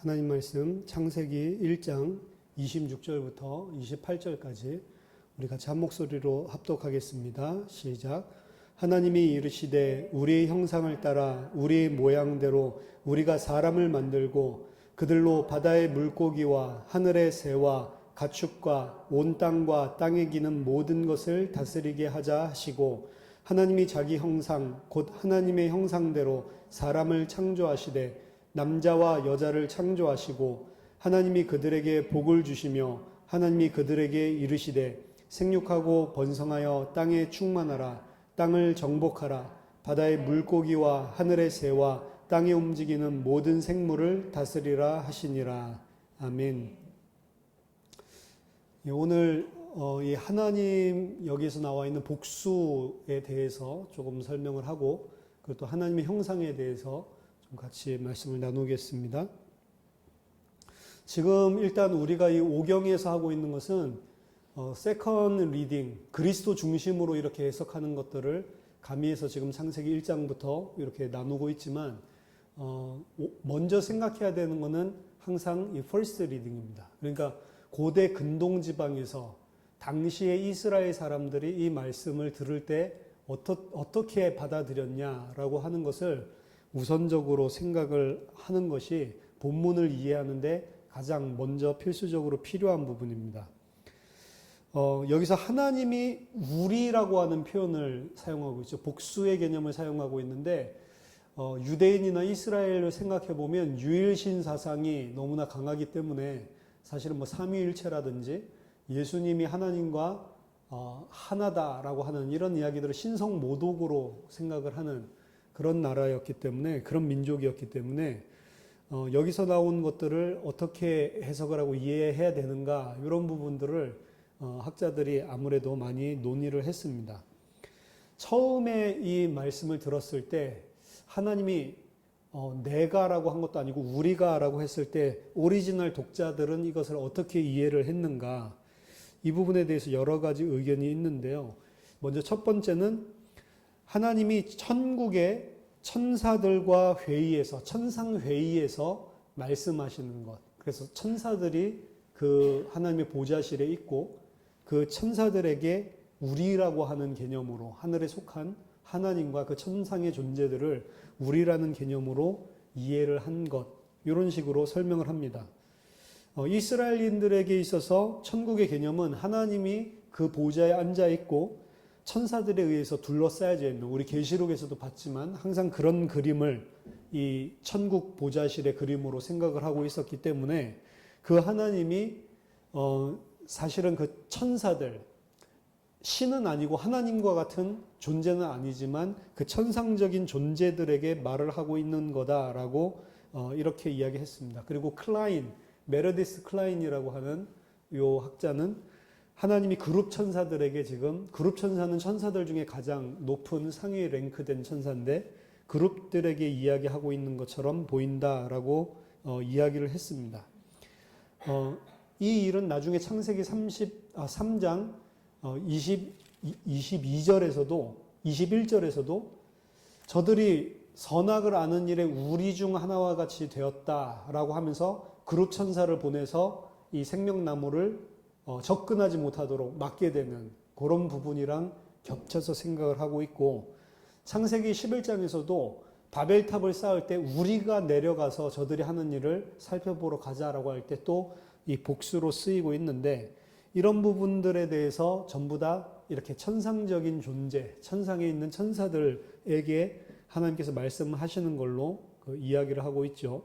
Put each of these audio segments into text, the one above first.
하나님 말씀 창세기 1장 26절부터 28절까지 우리 같이 한 목소리로 합독하겠습니다. 시작. 하나님이 이르시되 우리의 형상을 따라 우리의 모양대로 우리가 사람을 만들고 그들로 바다의 물고기와 하늘의 새와 가축과 온 땅과 땅에 기는 모든 것을 다스리게 하자 하시고, 하나님이 자기 형상 곧 하나님의 형상대로 사람을 창조하시되 남자와 여자를 창조하시고, 하나님이 그들에게 복을 주시며 하나님이 그들에게 이르시되 생육하고 번성하여 땅에 충만하라. 땅을 정복하라. 바다의 물고기와 하늘의 새와 땅에 움직이는 모든 생물을 다스리라 하시니라. 아멘. 오늘 이 하나님 여기에서 나와 있는 복수에 대해서 조금 설명을 하고, 그리고 또 하나님의 형상에 대해서 좀 같이 말씀을 나누겠습니다. 지금 일단 우리가 이 오경에서 하고 있는 것은 세컨드 리딩, 그리스도 중심으로 이렇게 해석하는 것들을 가미해서 지금 창세기 1장부터 이렇게 나누고 있지만, 먼저 생각해야 되는 것은 항상 이 퍼스트 리딩입니다. 그러니까 고대 근동 지방에서 당시의 이스라엘 사람들이 이 말씀을 들을 때 어떻게 받아들였냐라고 하는 것을 우선적으로 생각을 하는 것이 본문을 이해하는데 가장 먼저 필수적으로 필요한 부분입니다. 여기서 하나님이 우리라고 하는 표현을 사용하고 있죠. 복수의 개념을 사용하고 있는데, 유대인이나 이스라엘을 생각해 보면 유일신 사상이 너무나 강하기 때문에 사실은 삼위일체라든지 예수님이 하나님과 하나다라고 하는 이런 이야기들을 신성모독으로 생각을 하는 그런 나라였기 때문에, 그런 민족이었기 때문에 여기서 나온 것들을 어떻게 해석을 하고 이해해야 되는가, 이런 부분들을 학자들이 아무래도 많이 논의를 했습니다. 처음에 이 말씀을 들었을 때 하나님이 내가라고 한 것도 아니고 우리가라고 했을 때 오리지널 독자들은 이것을 어떻게 이해를 했는가, 이 부분에 대해서 여러 가지 의견이 있는데요. 먼저 첫 번째는 하나님이 천국의 천사들과 회의에서, 천상회의에서 말씀하시는 것. 그래서 천사들이 그 하나님의 보좌실에 있고 그 천사들에게 우리라고 하는 개념으로, 하늘에 속한 하나님과 그 천상의 존재들을 우리라는 개념으로 이해를 한 것, 이런 식으로 설명을 합니다. 이스라엘인들에게 있어서 천국의 개념은 하나님이 그 보좌에 앉아 있고 천사들에 의해서 둘러싸여져 있는, 우리 계시록에서도 봤지만 항상 그런 그림을 이 천국 보좌실의 그림으로 생각을 하고 있었기 때문에 그 하나님이 사실은 그 천사들, 신은 아니고 하나님과 같은 존재는 아니지만 그 천상적인 존재들에게 말을 하고 있는 거다라고 이렇게 이야기했습니다. 그리고 메르디스 클라인이라고 하는 요 학자는 하나님이 그룹 천사들에게 지금, 그룹 천사는 천사들 중에 가장 높은 상위 랭크된 천사인데 그룹들에게 이야기하고 있는 것처럼 보인다라고 이야기를 했습니다. 이 일은 나중에 창세기 3장 22절에서도 21절에서도 저들이 선악을 아는 일에 우리 중 하나와 같이 되었다라고 하면서 그룹 천사를 보내서 이 생명나무를 접근하지 못하도록 막게 되는 그런 부분이랑 겹쳐서 생각을 하고 있고, 창세기 11장에서도 바벨탑을 쌓을 때 우리가 내려가서 저들이 하는 일을 살펴보러 가자라고 할 때 또 이 복수로 쓰이고 있는데, 이런 부분들에 대해서 전부 다 이렇게 천상적인 존재, 천상에 있는 천사들에게 하나님께서 말씀하시는 걸로 이야기를 하고 있죠.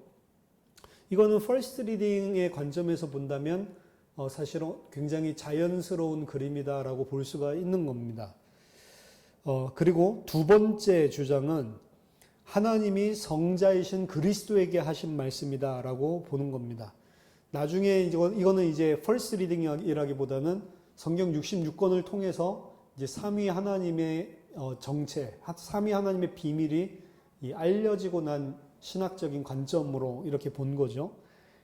이거는 퍼스트 리딩의 관점에서 본다면 사실은 굉장히 자연스러운 그림이다라고 볼 수가 있는 겁니다. 그리고 두 번째 주장은 하나님이 성자이신 그리스도에게 하신 말씀이다라고 보는 겁니다. 나중에 이거는 이제 퍼스트 리딩이라기보다는 성경 66권을 통해서 이제 삼위 하나님의 정체, 삼위 하나님의 비밀이 알려지고 난 신학적인 관점으로 이렇게 본 거죠.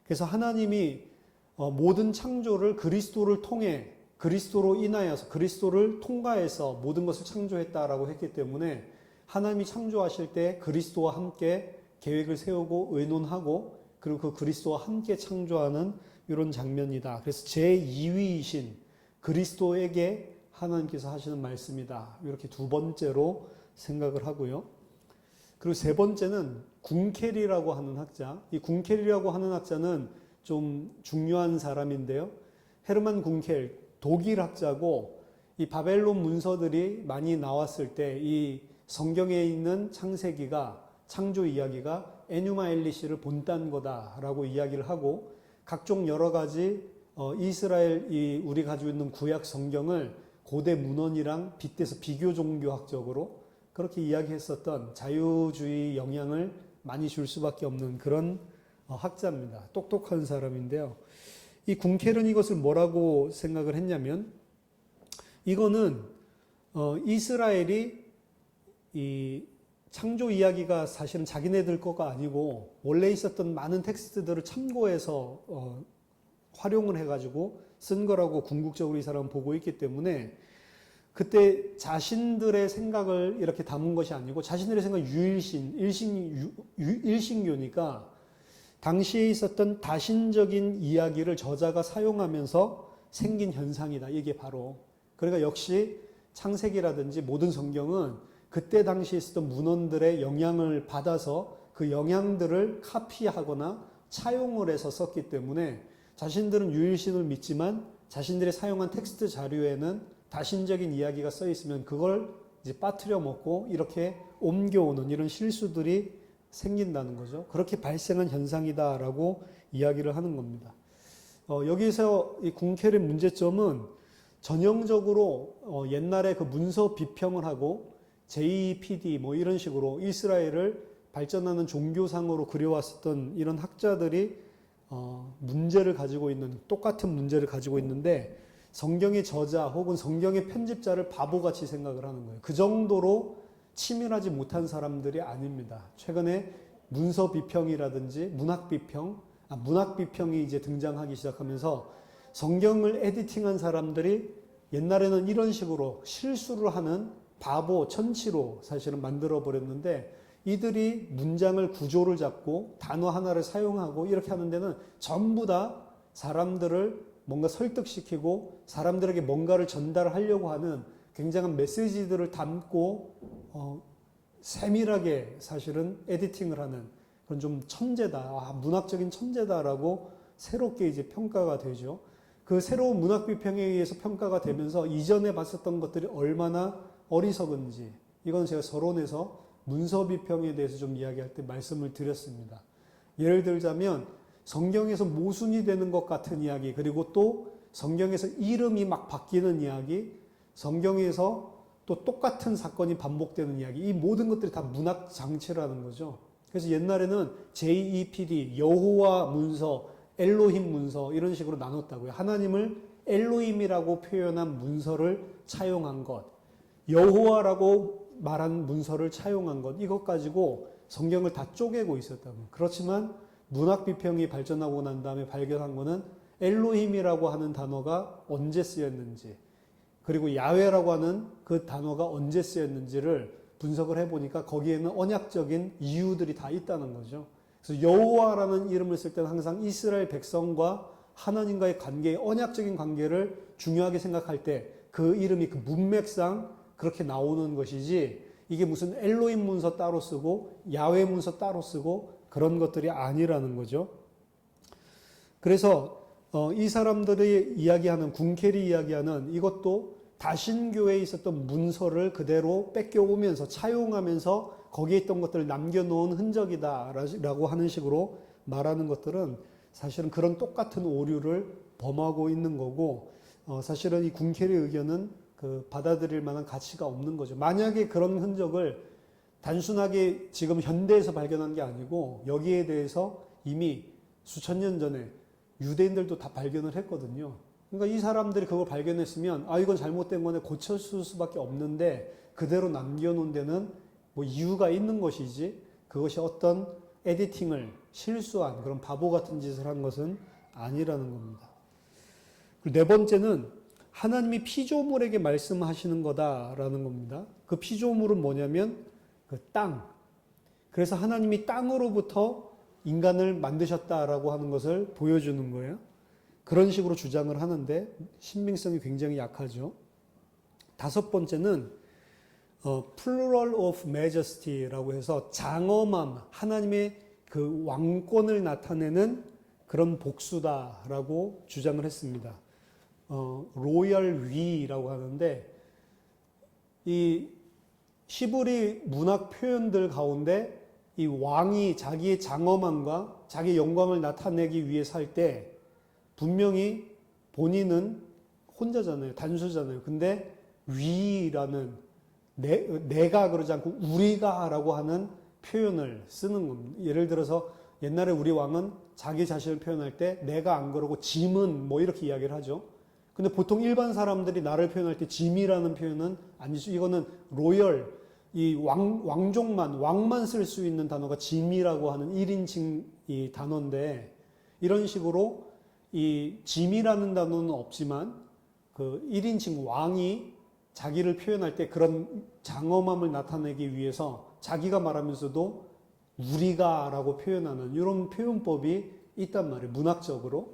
그래서 하나님이 모든 창조를 그리스도를 통해, 그리스도로 인하여서, 그리스도를 통과해서 모든 것을 창조했다라고 했기 때문에 하나님이 창조하실 때 그리스도와 함께 계획을 세우고 의논하고 그리고 그 그리스도와 함께 창조하는 이런 장면이다. 그래서 제2위이신 그리스도에게 하나님께서 하시는 말씀이다. 이렇게 두 번째로 생각을 하고요. 그리고 세 번째는 궁켈이라고 하는 학자. 이 궁켈이라고 하는 학자는 좀 중요한 사람인데요. 헤르만 궁켈, 독일 학자고, 이 바벨론 문서들이 많이 나왔을 때 이 성경에 있는 창세기가, 창조 이야기가 에뉴마 엘리시를 본딴 거다라고 이야기를 하고, 각종 여러 가지 이스라엘, 우리가 가지고 있는 구약 성경을 고대 문헌이랑 빗대서 비교 종교학적으로 그렇게 이야기했었던 자유주의 영향을 많이 줄 수밖에 없는 그런 학자입니다. 똑똑한 사람인데요. 이 궁켈은 이것을 뭐라고 생각을 했냐면, 이거는 이스라엘이 이 창조 이야기가 사실은 자기네들 거가 아니고 원래 있었던 많은 텍스트들을 참고해서 활용을 해가지고 쓴 거라고 궁극적으로 이 사람은 보고 있기 때문에, 그때 자신들의 생각을 이렇게 담은 것이 아니고 자신들의 생각 일신교니까 당시에 있었던 다신적인 이야기를 저자가 사용하면서 생긴 현상이다. 이게 바로. 그러니까 역시 창세기라든지 모든 성경은 그때 당시에 있었던 문헌들의 영향을 받아서 그 영향들을 카피하거나 차용을 해서 썼기 때문에 자신들은 유일신을 믿지만 자신들이 사용한 텍스트 자료에는 다신적인 이야기가 써 있으면 그걸 이제 빠뜨려 먹고 이렇게 옮겨오는 이런 실수들이 생긴다는 거죠. 그렇게 발생한 현상이다라고 이야기를 하는 겁니다. 여기서 이 궁켈의 문제점은 전형적으로 옛날에 그 문서 비평을 하고 JPD 뭐 이런 식으로 이스라엘을 발전하는 종교상으로 그려왔었던 이런 학자들이 문제를 가지고 있는, 똑같은 문제를 가지고 있는데, 성경의 저자 혹은 성경의 편집자를 바보같이 생각을 하는 거예요. 그 정도로 치밀하지 못한 사람들이 아닙니다. 최근에 문서 비평이라든지 문학 비평이 이제 등장하기 시작하면서 성경을 에디팅한 사람들이 옛날에는 이런 식으로 실수를 하는 바보, 천치로 사실은 만들어 버렸는데, 이들이 문장을 구조를 잡고 단어 하나를 사용하고 이렇게 하는 데는 전부 다 사람들을 뭔가 설득시키고 사람들에게 뭔가를 전달하려고 하는 굉장한 메시지들을 담고 세밀하게 사실은 에디팅을 하는 그런 좀 천재다, 문학적인 천재다라고 새롭게 이제 평가가 되죠. 그 새로운 문학 비평에 의해서 평가가 되면서 이전에 봤었던 것들이 얼마나 어리석은지, 이건 제가 서론에서 문서 비평에 대해서 좀 이야기할 때 말씀을 드렸습니다. 예를 들자면 성경에서 모순이 되는 것 같은 이야기, 그리고 또 성경에서 이름이 막 바뀌는 이야기, 성경에서 또 똑같은 사건이 반복되는 이야기, 이 모든 것들이 다 문학 장치라는 거죠. 그래서 옛날에는 JEPD, 여호와 문서, 엘로힘 문서 이런 식으로 나눴다고요. 하나님을 엘로힘이라고 표현한 문서를 차용한 것, 여호와라고 말한 문서를 차용한 것, 이것 가지고 성경을 다 쪼개고 있었다고. 그렇지만 문학 비평이 발전하고 난 다음에 발견한 거는 엘로힘이라고 하는 단어가 언제 쓰였는지, 그리고 야훼라고 하는 그 단어가 언제 쓰였는지를 분석을 해보니까 거기에는 언약적인 이유들이 다 있다는 거죠. 그래서 여호와라는 이름을 쓸 때는 항상 이스라엘 백성과 하나님과의 관계, 언약적인 관계를 중요하게 생각할 때 그 이름이 그 문맥상 그렇게 나오는 것이지, 이게 무슨 엘로힘 문서 따로 쓰고 야훼 문서 따로 쓰고 그런 것들이 아니라는 거죠. 그래서 이 사람들이 이야기하는, 궁켈이 이야기하는 이것도 다신교에 있었던 문서를 그대로 뺏겨오면서 차용하면서 거기에 있던 것들을 남겨놓은 흔적이다라고 하는 식으로 말하는 것들은 사실은 그런 똑같은 오류를 범하고 있는 거고, 사실은 이 궁켈의 의견은 받아들일 만한 가치가 없는 거죠. 만약에 그런 흔적을 단순하게 지금 현대에서 발견한 게 아니고 여기에 대해서 이미 수천 년 전에 유대인들도 다 발견을 했거든요. 그러니까 이 사람들이 그걸 발견했으면 이건 잘못된 거네, 고쳐줄 수밖에 없는데 그대로 남겨놓은 데는 뭐 이유가 있는 것이지, 그것이 어떤 에디팅을 실수한 그런 바보 같은 짓을 한 것은 아니라는 겁니다. 그리고 네 번째는 하나님이 피조물에게 말씀하시는 거다라는 겁니다. 그 피조물은 뭐냐면 그 땅. 그래서 하나님이 땅으로부터 인간을 만드셨다라고 하는 것을 보여주는 거예요. 그런 식으로 주장을 하는데 신빙성이 굉장히 약하죠. 다섯 번째는 plural of majesty라고 해서 장엄함, 하나님의 그 왕권을 나타내는 그런 복수다라고 주장을 했습니다. 로열 위라고 하는데 이 히브리 문학 표현들 가운데 이 왕이 자기의 장엄함과 자기의 영광을 나타내기 위해서 할 때 분명히 본인은 혼자잖아요. 단수잖아요. 근데 위라는 내가 그러지 않고 우리가라고 하는 표현을 쓰는 겁니다. 예를 들어서 옛날에 우리 왕은 자기 자신을 표현할 때 내가 안 그러고 짐은 뭐 이렇게 이야기를 하죠. 근데 보통 일반 사람들이 나를 표현할 때 짐이라는 표현은 아니죠. 이거는 로열, 이 왕만 쓸 수 있는 단어가 짐이라고 하는 1인칭 이 단어인데 이런 식으로 이 짐이라는 단어는 없지만 그 1인칭 왕이 자기를 표현할 때 그런 장엄함을 나타내기 위해서 자기가 말하면서도 우리가라고 표현하는 이런 표현법이 있단 말이에요. 문학적으로.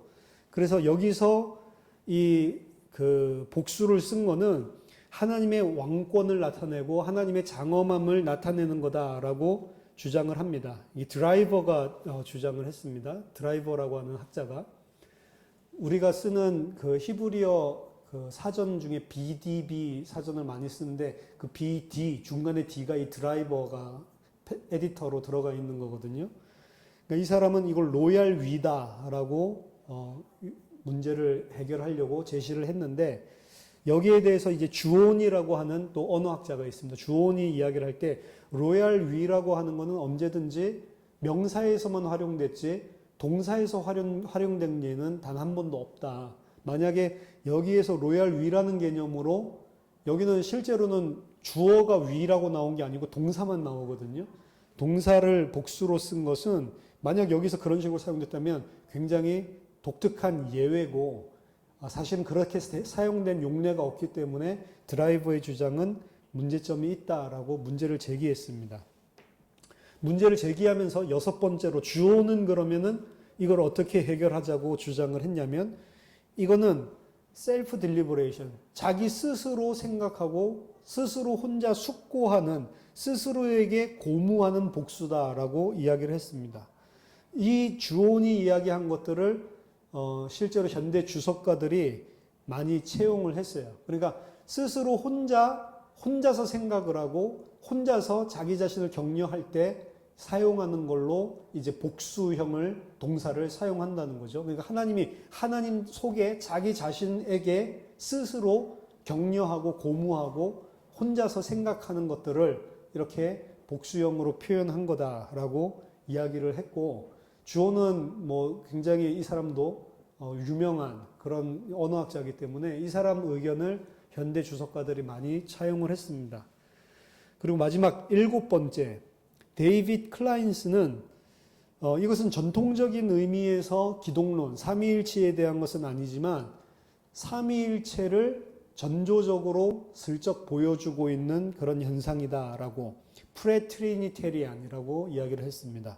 그래서 여기서 이 그 복수를 쓴 거는 하나님의 왕권을 나타내고 하나님의 장엄함을 나타내는 거다라고 주장을 합니다. 이 드라이버가 주장을 했습니다. 드라이버라고 하는 학자가 우리가 쓰는 그 히브리어 그 사전 중에 BDB 사전을 많이 쓰는데 그 BD 중간에 D가 이 드라이버가 에디터로 들어가 있는 거거든요. 그러니까 이 사람은 이걸 로얄 위다라고 문제를 해결하려고 제시를 했는데 여기에 대해서 이제 주온이라고 하는 또 언어학자가 있습니다. 주온이 이야기를 할 때 로얄 위라고 하는 것은 언제든지 명사에서만 활용됐지 동사에서 활용된 예는 단 한 번도 없다. 만약에 여기에서 로얄 위라는 개념으로 여기는 실제로는 주어가 위라고 나온 게 아니고 동사만 나오거든요. 동사를 복수로 쓴 것은 만약 여기서 그런 식으로 사용됐다면 굉장히 독특한 예외고 사실은 그렇게 사용된 용례가 없기 때문에 드라이버의 주장은 문제점이 있다라고 문제를 제기했습니다. 문제를 제기하면서 여섯 번째로 주어는 그러면은 이걸 어떻게 해결하자고 주장을 했냐면 이거는 셀프 딜리버레이션, 자기 스스로 생각하고 스스로 혼자 숙고하는 스스로에게 고무하는 복수다라고 이야기를 했습니다. 이 주온이 이야기한 것들을 실제로 현대 주석가들이 많이 채용을 했어요. 그러니까 스스로 혼자서 생각을 하고 혼자서 자기 자신을 격려할 때 사용하는 걸로 이제 복수형을 동사를 사용한다는 거죠. 그러니까 하나님 속에 자기 자신에게 스스로 격려하고 고무하고 혼자서 생각하는 것들을 이렇게 복수형으로 표현한 거다라고 이야기를 했고 주어는 뭐 굉장히 이 사람도 유명한 그런 언어학자이기 때문에 이 사람 의견을 현대 주석가들이 많이 차용을 했습니다. 그리고 마지막 일곱 번째, 데이빗 클라인스는 이것은 전통적인 의미에서 기독론, 삼위일체에 대한 것은 아니지만 삼위일체를 전조적으로 슬쩍 보여주고 있는 그런 현상이다라고 프레트리니테리안이라고 이야기를 했습니다.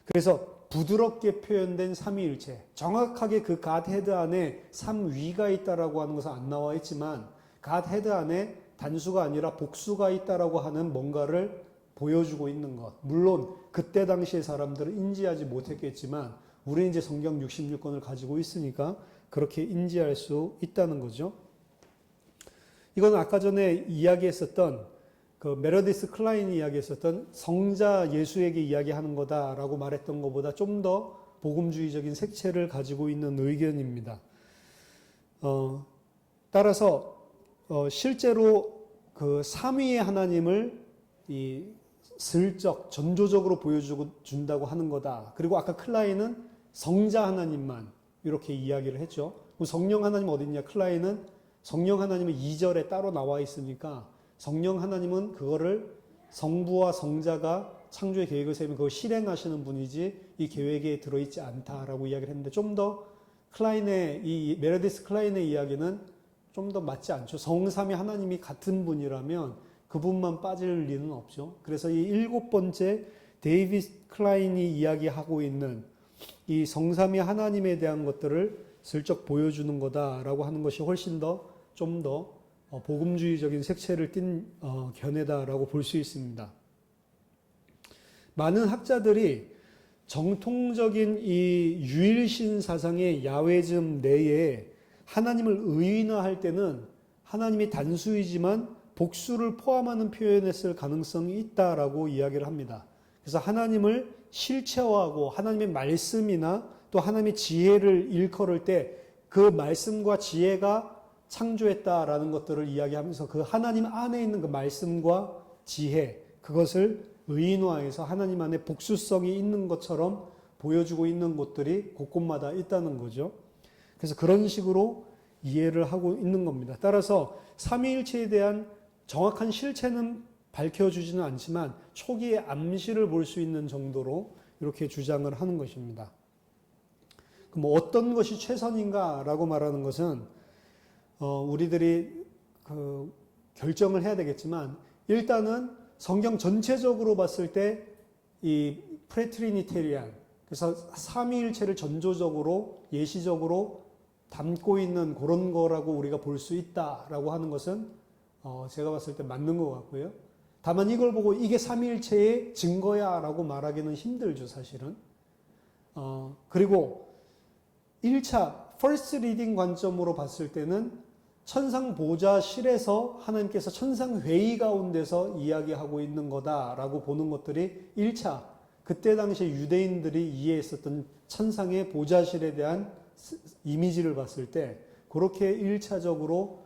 그래서 부드럽게 표현된 삼위일체, 정확하게 그 갓헤드 안에 삼위가 있다라고 하는 것은 안 나와 있지만 갓헤드 안에 단수가 아니라 복수가 있다라고 하는 뭔가를 보여주고 있는 것. 물론 그때 당시의 사람들은 인지하지 못했겠지만 우리는 이제 성경 66권을 가지고 있으니까 그렇게 인지할 수 있다는 거죠. 이건 아까 전에 이야기했었던 그 메러디스 클라인이 이야기했었던 성자 예수에게 이야기하는 거다라고 말했던 것보다 좀 더 복음주의적인 색채를 가지고 있는 의견입니다. 따라서 실제로 그 삼위의 하나님을 이 슬쩍 전조적으로 보여준다고 하는 거다. 그리고 아까 클라인은 성자 하나님만 이렇게 이야기를 했죠. 성령 하나님 어디 있냐? 클라인은 성령 하나님은 2절에 따로 나와 있으니까 성령 하나님은 그거를 성부와 성자가 창조의 계획을 세우면 그걸 실행하시는 분이지 이 계획에 들어있지 않다라고 이야기를 했는데 좀 더 클라인의 이 메르디스 클라인의 이야기는 좀 더 맞지 않죠. 성삼위 하나님이 같은 분이라면 그분만 빠질 리는 없죠. 그래서 이 일곱 번째 데이비드 클라인이 이야기하고 있는 이 성삼위 하나님에 대한 것들을 슬쩍 보여주는 거다라고 하는 것이 훨씬 더 좀 더 복음주의적인 색채를 띤 견해다라고 볼 수 있습니다. 많은 학자들이 정통적인 이 유일신 사상의 야훼즘 내에 하나님을 의인화할 때는 하나님이 단수이지만 복수를 포함하는 표현을 쓸 가능성이 있다라고 이야기를 합니다. 그래서 하나님을 실체화하고 하나님의 말씀이나 또 하나님의 지혜를 일컬을 때 그 말씀과 지혜가 창조했다라는 것들을 이야기하면서 그 하나님 안에 있는 그 말씀과 지혜, 그것을 의인화해서 하나님 안에 복수성이 있는 것처럼 보여주고 있는 곳들이 곳곳마다 있다는 거죠. 그래서 그런 식으로 이해를 하고 있는 겁니다. 따라서 삼위일체에 대한 정확한 실체는 밝혀주지는 않지만 초기의 암시를 볼 수 있는 정도로 이렇게 주장을 하는 것입니다. 뭐 어떤 것이 최선인가라고 말하는 것은 우리들이 결정을 해야 되겠지만 일단은 성경 전체적으로 봤을 때 이 프레트리니테리안, 그래서 삼위일체를 전조적으로 예시적으로 담고 있는 그런 거라고 우리가 볼 수 있다라고 하는 것은 제가 봤을 때 맞는 것 같고요. 다만 이걸 보고 이게 삼위일체의 증거야라고 말하기는 힘들죠, 사실은. 그리고 1차 first reading 관점으로 봤을 때는 천상 보좌실에서 하나님께서 천상 회의 가운데서 이야기하고 있는 거다라고 보는 것들이 1차, 그때 당시에 유대인들이 이해했었던 천상의 보좌실에 대한 이미지를 봤을 때 그렇게 1차적으로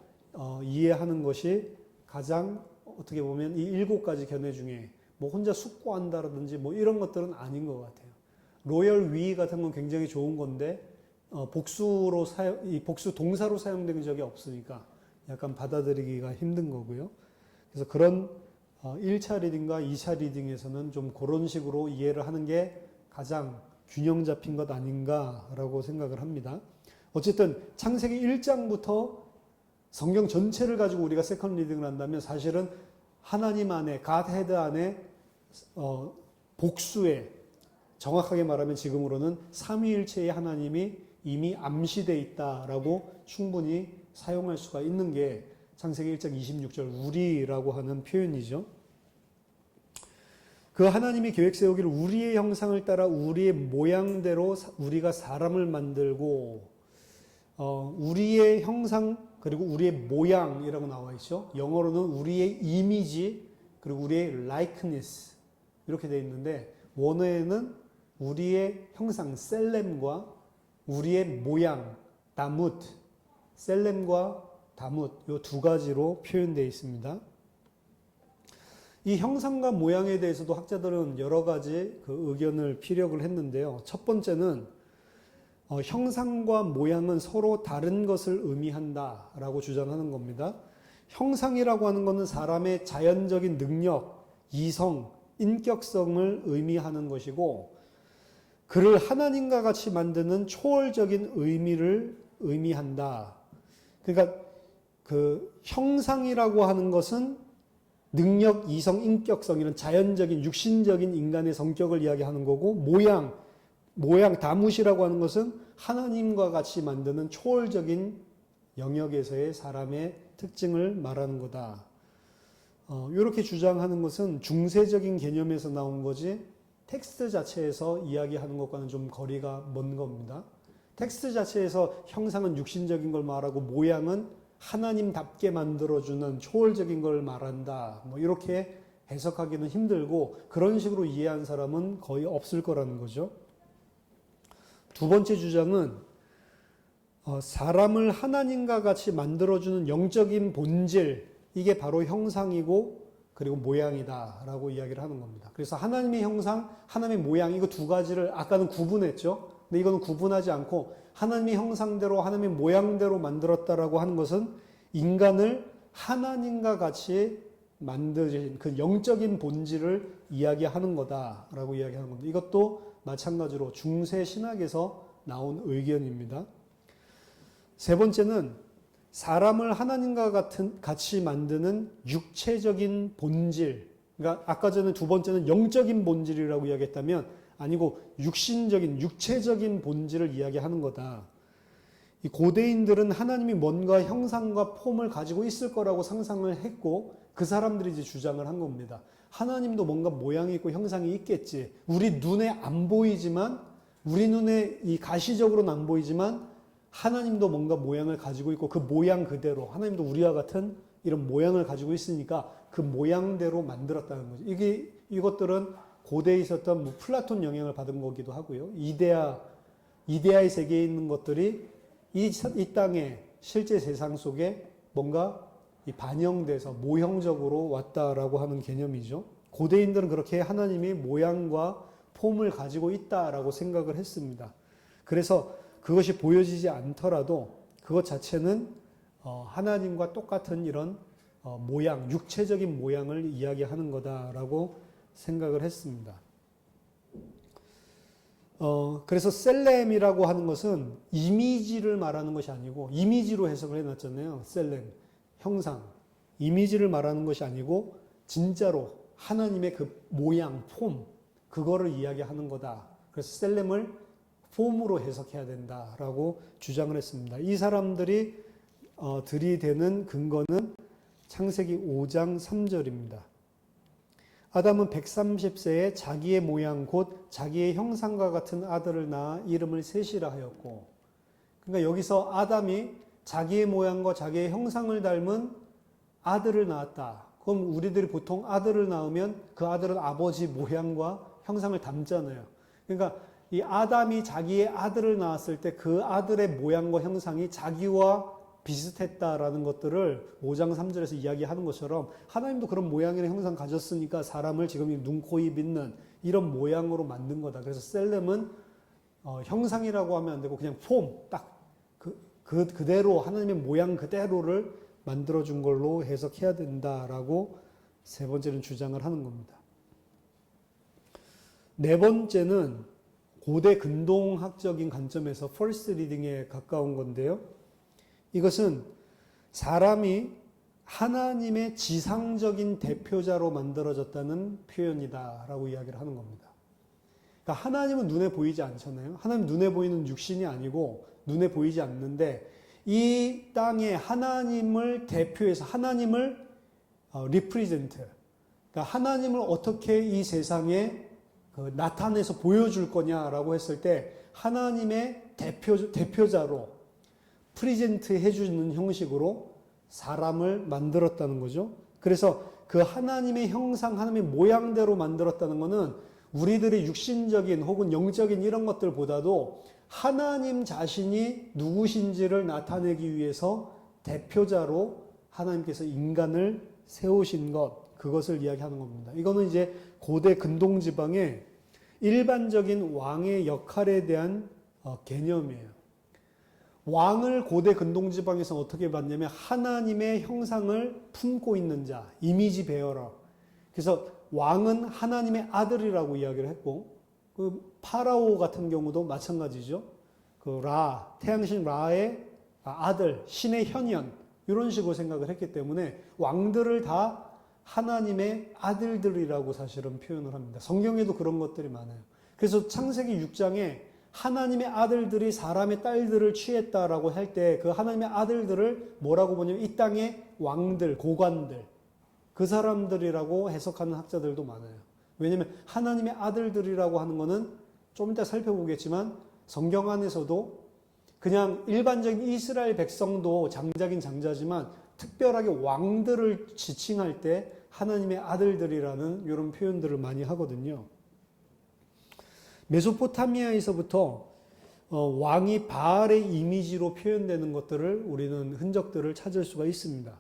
이해하는 것이 가장 어떻게 보면 이 7가지 견해 중에 뭐 혼자 숙고한다라든지 뭐 이런 것들은 아닌 것 같아요. 로열 위 같은 건 굉장히 좋은 건데 이 복수 동사로 사용된 적이 없으니까 약간 받아들이기가 힘든 거고요. 그래서 그런 1차 리딩과 2차 리딩에서는 좀 그런 식으로 이해를 하는 게 가장 균형 잡힌 것 아닌가라고 생각을 합니다. 어쨌든 창세기 1장부터 성경 전체를 가지고 우리가 세컨 리딩을 한다면 사실은 하나님 안에, 갓헤드 안에 복수에, 정확하게 말하면 지금으로는 삼위일체의 하나님이 이미 암시되어 있다라고 충분히 사용할 수가 있는 게 창세기 1장 26절 우리라고 하는 표현이죠. 그 하나님이 계획 세우기를 우리의 형상을 따라 우리의 모양대로 우리가 사람을 만들고 우리의 형상 그리고 우리의 모양이라고 나와 있죠. 영어로는 우리의 이미지 그리고 우리의 likeness 이렇게 되어 있는데 원어에는 우리의 형상 셀렘과 우리의 모양 다뭇, 셀렘과 다뭇 이 두 가지로 표현되어 있습니다. 이 형상과 모양에 대해서도 학자들은 여러 가지 그 의견을 피력을 했는데요. 첫 번째는 형상과 모양은 서로 다른 것을 의미한다라고 주장하는 겁니다. 형상이라고 하는 것은 사람의 자연적인 능력, 이성, 인격성을 의미하는 것이고 그를 하나님과 같이 만드는 초월적인 의미를 의미한다. 그러니까 그 형상이라고 하는 것은 능력, 이성, 인격성 이런 자연적인 육신적인 인간의 성격을 이야기하는 거고 모양 다뭇이라고 하는 것은 하나님과 같이 만드는 초월적인 영역에서의 사람의 특징을 말하는 거다. 이렇게 주장하는 것은 중세적인 개념에서 나온 거지 텍스트 자체에서 이야기하는 것과는 좀 거리가 먼 겁니다. 텍스트 자체에서 형상은 육신적인 걸 말하고 모양은 하나님답게 만들어주는 초월적인 걸 말한다. 뭐 이렇게 해석하기는 힘들고 그런 식으로 이해한 사람은 거의 없을 거라는 거죠. 두 번째 주장은 사람을 하나님과 같이 만들어주는 영적인 본질 이게 바로 형상이고 그리고 모양이다라고 이야기를 하는 겁니다. 그래서 하나님의 형상, 하나님의 모양 이거 두 가지를 아까는 구분했죠. 근데 이거는 구분하지 않고 하나님의 형상대로 하나님의 모양대로 만들었다라고 하는 것은 인간을 하나님과 같이 만드신 그 영적인 본질을 이야기하는 거다라고 이야기하는 겁니다. 이것도 마찬가지로 중세 신학에서 나온 의견입니다. 세 번째는 사람을 하나님과 같이 만드는 육체적인 본질, 그러니까 아까 전에 두 번째는 영적인 본질이라고 이야기했다면 아니고 육신적인, 육체적인 본질을 이야기하는 거다. 이 고대인들은 하나님이 뭔가 형상과 폼을 가지고 있을 거라고 상상을 했고 그 사람들이 이제 주장을 한 겁니다. 하나님도 뭔가 모양이 있고 형상이 있겠지. 우리 눈에 안 보이지만 우리 눈에 이 가시적으로는 안 보이지만 하나님도 뭔가 모양을 가지고 있고 그 모양 그대로 하나님도 우리와 같은 이런 모양을 가지고 있으니까 그 모양대로 만들었다는 거죠. 이것들은 고대에 있었던 뭐 플라톤 영향을 받은 거기도 하고요. 이데아의 세계에 있는 것들이 이 땅에 실제 세상 속에 뭔가 반영돼서 모형적으로 왔다라고 하는 개념이죠. 고대인들은 그렇게 하나님이 모양과 폼을 가지고 있다라고 생각을 했습니다. 그래서 그것이 보여지지 않더라도 그것 자체는 하나님과 똑같은 이런 모양, 육체적인 모양을 이야기하는 거다라고 생각을 했습니다. 그래서 셀렘이라고 하는 것은 이미지를 말하는 것이 아니고 이미지로 해석을 해놨잖아요. 셀렘, 형상, 이미지를 말하는 것이 아니고 진짜로 하나님의 그 모양, 폼, 그거를 이야기하는 거다. 그래서 셀렘을 폼으로 해석해야 된다라고 주장을 했습니다. 이 사람들이 들이대는 근거는 창세기 5장 3절입니다. 아담은 130세에 자기의 모양 곧 자기의 형상과 같은 아들을 낳아 이름을 셋이라 하였고, 그러니까 여기서 아담이 자기의 모양과 자기의 형상을 닮은 아들을 낳았다. 그럼 우리들이 보통 아들을 낳으면 그 아들은 아버지 모양과 형상을 닮잖아요. 그러니까 이 아담이 자기의 아들을 낳았을 때 그 아들의 모양과 형상이 자기와 비슷했다라는 것들을 5장 3절에서 이야기하는 것처럼 하나님도 그런 모양이나 형상 가졌으니까 사람을 지금 눈, 코, 입 있는 이런 모양으로 만든 거다. 그래서 셀렘은 형상이라고 하면 안 되고 그냥 폼, 딱 그대로 하나님의 모양 그대로를 만들어준 걸로 해석해야 된다라고 세 번째는 주장을 하는 겁니다. 네 번째는 고대 근동학적인 관점에서 퍼스트 리딩에 가까운 건데요. 이것은 사람이 하나님의 지상적인 대표자로 만들어졌다는 표현이다라고 이야기를 하는 겁니다. 그러니까 하나님은 눈에 보이지 않잖아요. 하나님 눈에 보이는 육신이 아니고 눈에 보이지 않는데 이 땅에 하나님을 대표해서 하나님을 리프리젠트, 그러니까 하나님을 어떻게 이 세상에 나타내서 보여줄 거냐라고 했을 때 하나님의 대표자로 프리젠트 해주는 형식으로 사람을 만들었다는 거죠. 그래서 그 하나님의 형상, 하나님의 모양대로 만들었다는 것은 우리들의 육신적인 혹은 영적인 이런 것들보다도 하나님 자신이 누구신지를 나타내기 위해서 대표자로 하나님께서 인간을 세우신 것, 그것을 이야기하는 겁니다. 이거는 이제 고대 근동지방의 일반적인 왕의 역할에 대한 개념이에요. 왕을 고대 근동지방에서 어떻게 봤냐면 하나님의 형상을 품고 있는 자, 이미지 베어러. 그래서 왕은 하나님의 아들이라고 이야기를 했고, 그 파라오 같은 경우도 마찬가지죠. 그 태양신 라의 아들, 신의 현현, 이런 식으로 생각을 했기 때문에 왕들을 다 하나님의 아들들이라고 사실은 표현을 합니다. 성경에도 그런 것들이 많아요. 그래서 창세기 6장에 하나님의 아들들이 사람의 딸들을 취했다라고 할 때 그 하나님의 아들들을 뭐라고 보냐면 이 땅의 왕들, 고관들, 그 사람들이라고 해석하는 학자들도 많아요. 왜냐하면 하나님의 아들들이라고 하는 거는 좀 이따 살펴보겠지만 성경 안에서도 그냥 일반적인 이스라엘 백성도 장자긴 장자지만 특별하게 왕들을 지칭할 때 하나님의 아들들이라는 이런 표현들을 많이 하거든요. 메소포타미아에서부터 왕이 바알의 이미지로 표현되는 것들을 우리는 흔적들을 찾을 수가 있습니다.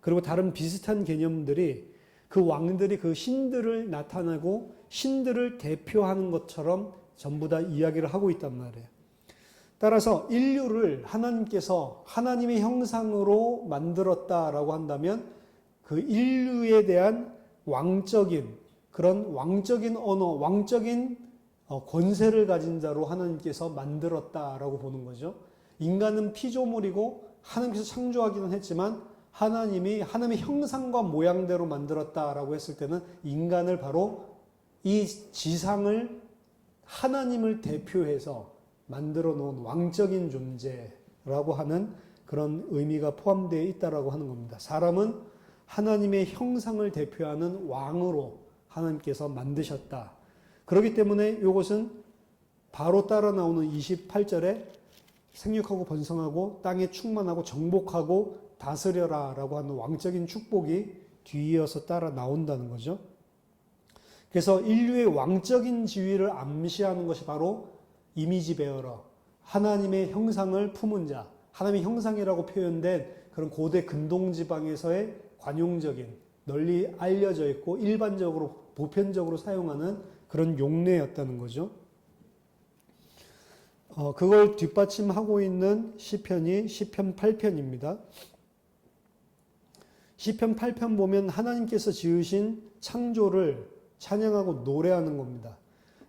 그리고 다른 비슷한 개념들이 그 왕들이 그 신들을 나타내고 신들을 대표하는 것처럼 전부 다 이야기를 하고 있단 말이에요. 따라서 인류를 하나님께서 하나님의 형상으로 만들었다라고 한다면 그 인류에 대한 왕적인 그런 왕적인 언어, 왕적인 권세를 가진 자로 하나님께서 만들었다라고 보는 거죠. 인간은 피조물이고 하나님께서 창조하기는 했지만 하나님의 형상과 모양대로 만들었다라고 했을 때는 인간을 바로 이 지상을 하나님을 대표해서 만들어 놓은 왕적인 존재라고 하는 그런 의미가 포함되어 있다라고 하는 겁니다. 사람은 하나님의 형상을 대표하는 왕으로 하나님께서 만드셨다. 그렇기 때문에 이것은 바로 따라 나오는 28절에 생육하고 번성하고 땅에 충만하고 정복하고 다스려라 라고 하는 왕적인 축복이 뒤이어서 따라 나온다는 거죠. 그래서 인류의 왕적인 지위를 암시하는 것이 바로 이미지 베어러, 하나님의 형상을 품은 자, 하나님의 형상이라고 표현된 그런 고대 근동지방에서의 관용적인, 널리 알려져 있고 일반적으로 보편적으로 사용하는 그런 용례였다는 거죠. 그걸 뒷받침하고 있는 시편이 시편 8편입니다. 시편 8편 보면 하나님께서 지으신 창조를 찬양하고 노래하는 겁니다.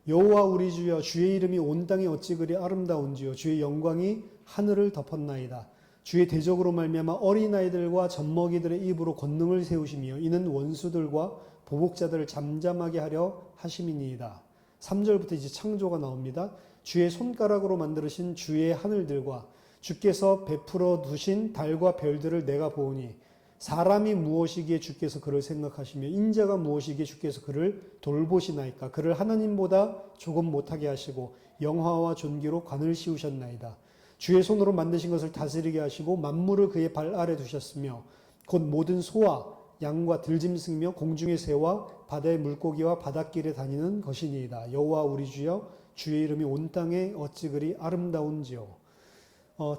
여호와 우리 주여, 주의 이름이 온 땅에 어찌 그리 아름다운지요, 주의 영광이 하늘을 덮었나이다. 주의 대적으로 말미암아 어린아이들과 젖먹이들의 입으로 권능을 세우시며 이는 원수들과 보복자들을 잠잠하게 하려 하심이니이다. 3절부터 이제 창조가 나옵니다. 주의 손가락으로 만드신 주의 하늘들과 주께서 베풀어 두신 달과 별들을 내가 보오니 사람이 무엇이기에 주께서 그를 생각하시며 인자가 무엇이기에 주께서 그를 돌보시나이까. 그를 하나님보다 조금 못하게 하시고 영화와 존귀로 관을 씌우셨나이다. 주의 손으로 만드신 것을 다스리게 하시고 만물을 그의 발 아래 두셨으며 곧 모든 소와 양과 들짐승이며 공중의 새와 바다의 물고기와 바닷길에 다니는 것이니이다. 여호와 우리 주여, 주의 이름이 온 땅에 어찌 그리 아름다운지요.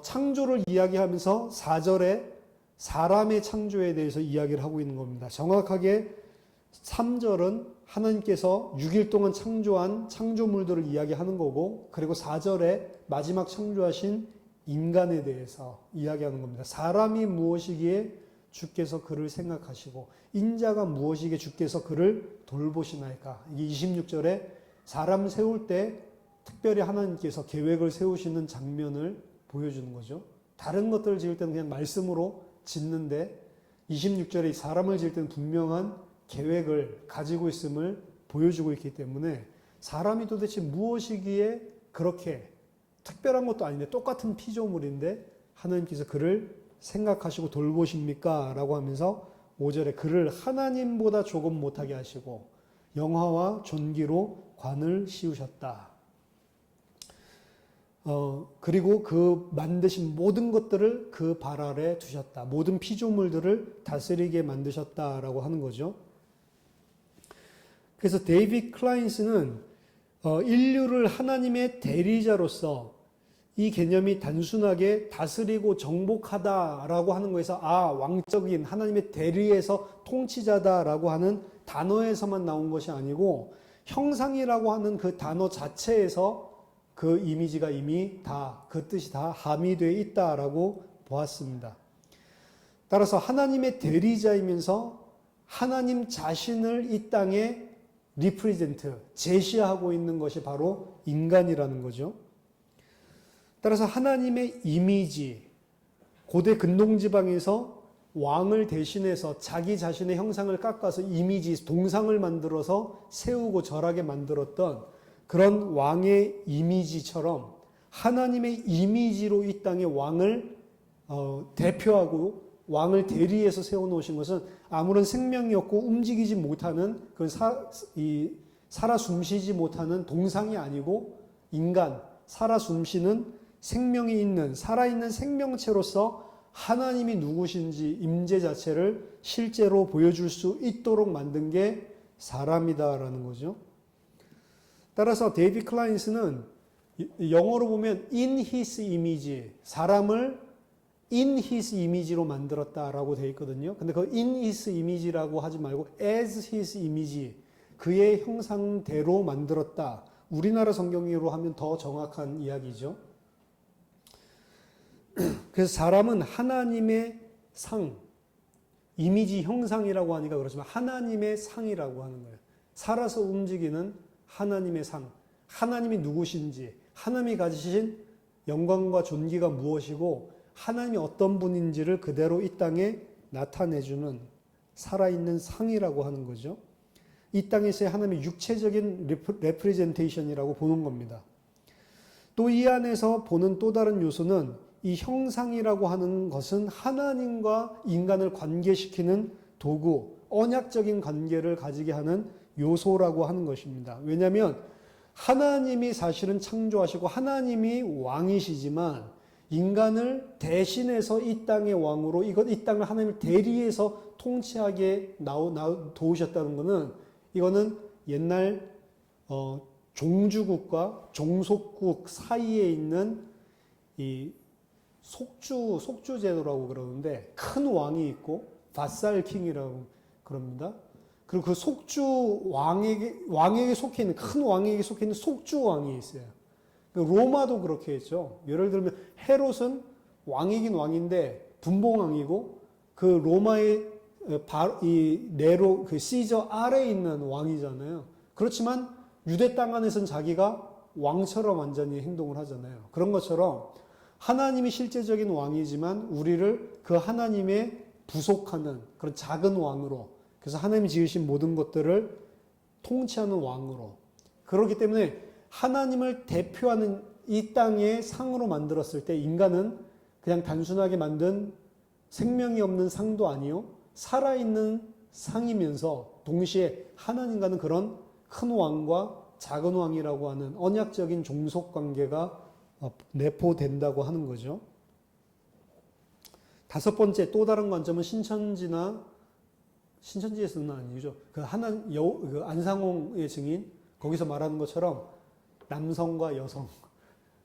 창조를 이야기하면서 4절에 사람의 창조에 대해서 이야기를 하고 있는 겁니다. 정확하게 3절은 하나님께서 6일 동안 창조한 창조물들을 이야기하는 거고, 그리고 4절에 마지막 창조하신 인간에 대해서 이야기하는 겁니다. 사람이 무엇이기에 주께서 그를 생각하시고 인자가 무엇이기에 주께서 그를 돌보시나이까. 이게 26절에 사람 세울 때 특별히 하나님께서 계획을 세우시는 장면을 보여주는 거죠. 다른 것들을 지을 때는 그냥 말씀으로 짓는데 26절에 사람을 지을 때는 분명한 계획을 가지고 있음을 보여주고 있기 때문에 사람이 도대체 무엇이기에 그렇게 특별한 것도 아닌데 똑같은 피조물인데 하나님께서 그를 생각하시고 돌보십니까? 라고 하면서 5절에 그를 하나님보다 조금 못하게 하시고 영화와 존귀로 관을 씌우셨다. 그리고 그 만드신 모든 것들을 그 발 아래 두셨다. 모든 피조물들을 다스리게 만드셨다라고 하는 거죠. 그래서 데이비드 클라인스는 인류를 하나님의 대리자로서 이 개념이 단순하게 다스리고 정복하다라고 하는 거에서 왕적인 하나님의 대리에서 통치자다라고 하는 단어에서만 나온 것이 아니고 형상이라고 하는 그 단어 자체에서 그 이미지가 이미 그 뜻이 다 함의되어 있다라고 보았습니다. 따라서 하나님의 대리자이면서 하나님 자신을 이 땅에 제시하고 있는 것이 바로 인간이라는 거죠. 따라서 하나님의 이미지, 고대 근동지방에서 왕을 대신해서 자기 자신의 형상을 깎아서 동상을 만들어서 세우고 절하게 만들었던 그런 왕의 이미지처럼 하나님의 이미지로 이 땅에 왕을 대표하고 왕을 대리해서 세워놓으신 것은 아무런 생명이 없고 움직이지 못하는 살아 숨쉬지 못하는 동상이 아니고 인간, 살아 숨쉬는 생명이 있는 살아있는 생명체로서 하나님이 누구신지 임재 자체를 실제로 보여줄 수 있도록 만든 게 사람이다라는 거죠. 따라서 데이비드 클라인스는 영어로 보면 in his image, 사람을 in his image로 만들었다라고 되어 있거든요. 근데 그 in his image라고 하지 말고 as his image, 그의 형상대로 만들었다. 우리나라 성경으로 하면 더 정확한 이야기죠. 그래서 사람은 하나님의 상, 이미지 형상이라고 하니까 그렇지만 하나님의 상이라고 하는 거예요. 살아서 움직이는 하나님의 상, 하나님이 누구신지, 하나님이 가지신 영광과 존귀가 무엇이고 하나님이 어떤 분인지를 그대로 이 땅에 나타내주는 살아있는 상이라고 하는 거죠. 이 땅에서의 하나님의 육체적인 레프레젠테이션이라고 보는 겁니다. 또 이 안에서 보는 또 다른 요소는 이 형상이라고 하는 것은 하나님과 인간을 관계시키는 도구, 언약적인 관계를 가지게 하는 요소라고 하는 것입니다. 왜냐하면 하나님이 사실은 창조하시고 하나님이 왕이시지만 인간을 대신해서 이 땅의 왕으로 이 땅을 하나님을 대리해서 통치하게 도우셨다는 것은 이거는 옛날 종주국과 종속국 사이에 있는 이 속주 제도라고 그러는데 큰 왕이 있고 바살 킹이라고 그럽니다. 그리고 그 속주 왕에게 속해 있는 큰 왕에게 속해 있는 속주 왕이 있어요. 로마도 그렇게 했죠. 예를 들면 헤롯은 왕이긴 왕인데 분봉왕이고 그 로마의 이 네로 그 시저 아래에 있는 왕이잖아요. 그렇지만 유대 땅 안에서는 자기가 왕처럼 완전히 행동을 하잖아요. 그런 것처럼 하나님이 실제적인 왕이지만 우리를 그 하나님의 부속하는 그런 작은 왕으로, 그래서 하나님이 지으신 모든 것들을 통치하는 왕으로, 그렇기 때문에 하나님을 대표하는 이 땅의 상으로 만들었을 때 인간은 그냥 단순하게 만든 생명이 없는 상도 아니요, 살아있는 상이면서 동시에 하나님과는 그런 큰 왕과 작은 왕이라고 하는 언약적인 종속 관계가 내포된다고 하는 거죠. 다섯 번째 또 다른 관점은 신천지에서는 아니죠. 그 안상홍의 증인 거기서 말하는 것처럼 남성과 여성,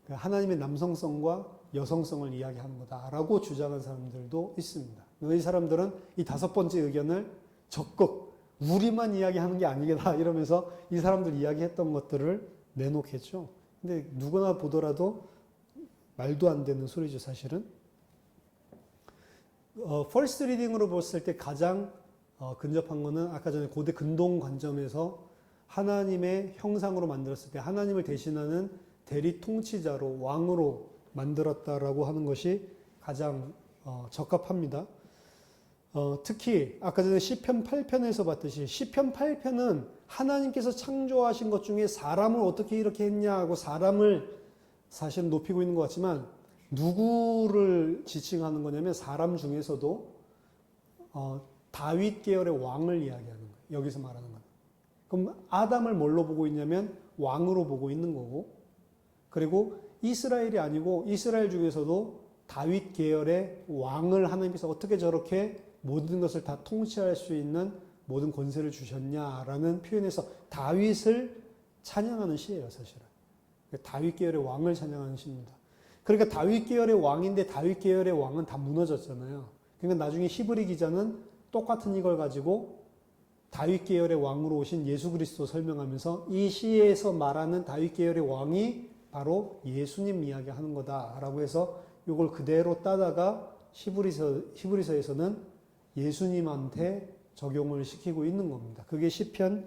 하나님의 남성성과 여성성을 이야기하는 거다라고 주장한 사람들도 있습니다. 이 사람들은 이 다섯 번째 의견을 적극 우리만 이야기하는 게 아니겠다 이러면서 이 사람들 이야기했던 것들을 내놓겠죠. 근데 누구나 보더라도 말도 안 되는 소리죠, 사실은. 퍼스트 리딩으로 봤을 때 가장 근접한 거는 아까 전에 고대 근동 관점에서 하나님의 형상으로 만들었을 때 하나님을 대신하는 대리 통치자로 왕으로 만들었다라고 하는 것이 가장 적합합니다. 특히 아까 전에 시편 8편에서 봤듯이 시편 8편은 하나님께서 창조하신 것 중에 사람을 어떻게 이렇게 했냐 하고 사람을 사실은 높이고 있는 것 같지만 누구를 지칭하는 거냐면 사람 중에서도 다윗 계열의 왕을 이야기하는 거예요. 여기서 말하는 건. 그럼 아담을 뭘로 보고 있냐면 왕으로 보고 있는 거고, 그리고 이스라엘이 아니고 이스라엘 중에서도 다윗 계열의 왕을 하나님께서 어떻게 저렇게 모든 것을 다 통치할 수 있는 모든 권세를 주셨냐라는 표현에서 다윗을 찬양하는 시예요, 사실은. 다윗 계열의 왕을 찬양하는 시입니다. 그러니까 다윗 계열의 왕인데 다윗 계열의 왕은 다 무너졌잖아요. 그러니까 나중에 히브리 기자는 똑같은 이걸 가지고 다윗 계열의 왕으로 오신 예수 그리스도 설명하면서 이 시에서 말하는 다윗 계열의 왕이 바로 예수님 이야기하는 거다라고 해서 이걸 그대로 따다가 히브리서에서는 예수님한테 적용을 시키고 있는 겁니다. 그게 시편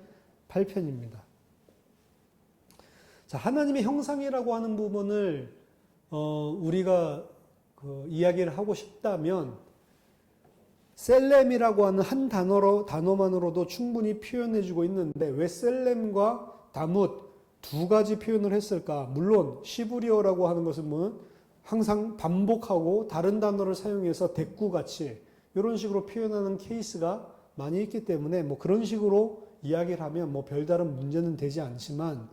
8편입니다. 자, 하나님의 형상이라고 하는 부분을 우리가 이야기를 하고 싶다면 셀렘이라고 하는 한 단어만으로도 충분히 표현해주고 있는데 왜 셀렘과 다뭇 두 가지 표현을 했을까? 물론 시브리어라고 하는 것은 뭐 항상 반복하고 다른 단어를 사용해서 대꾸같이 이런 식으로 표현하는 케이스가 많이 있기 때문에 뭐 그런 식으로 이야기를 하면 뭐 별다른 문제는 되지 않지만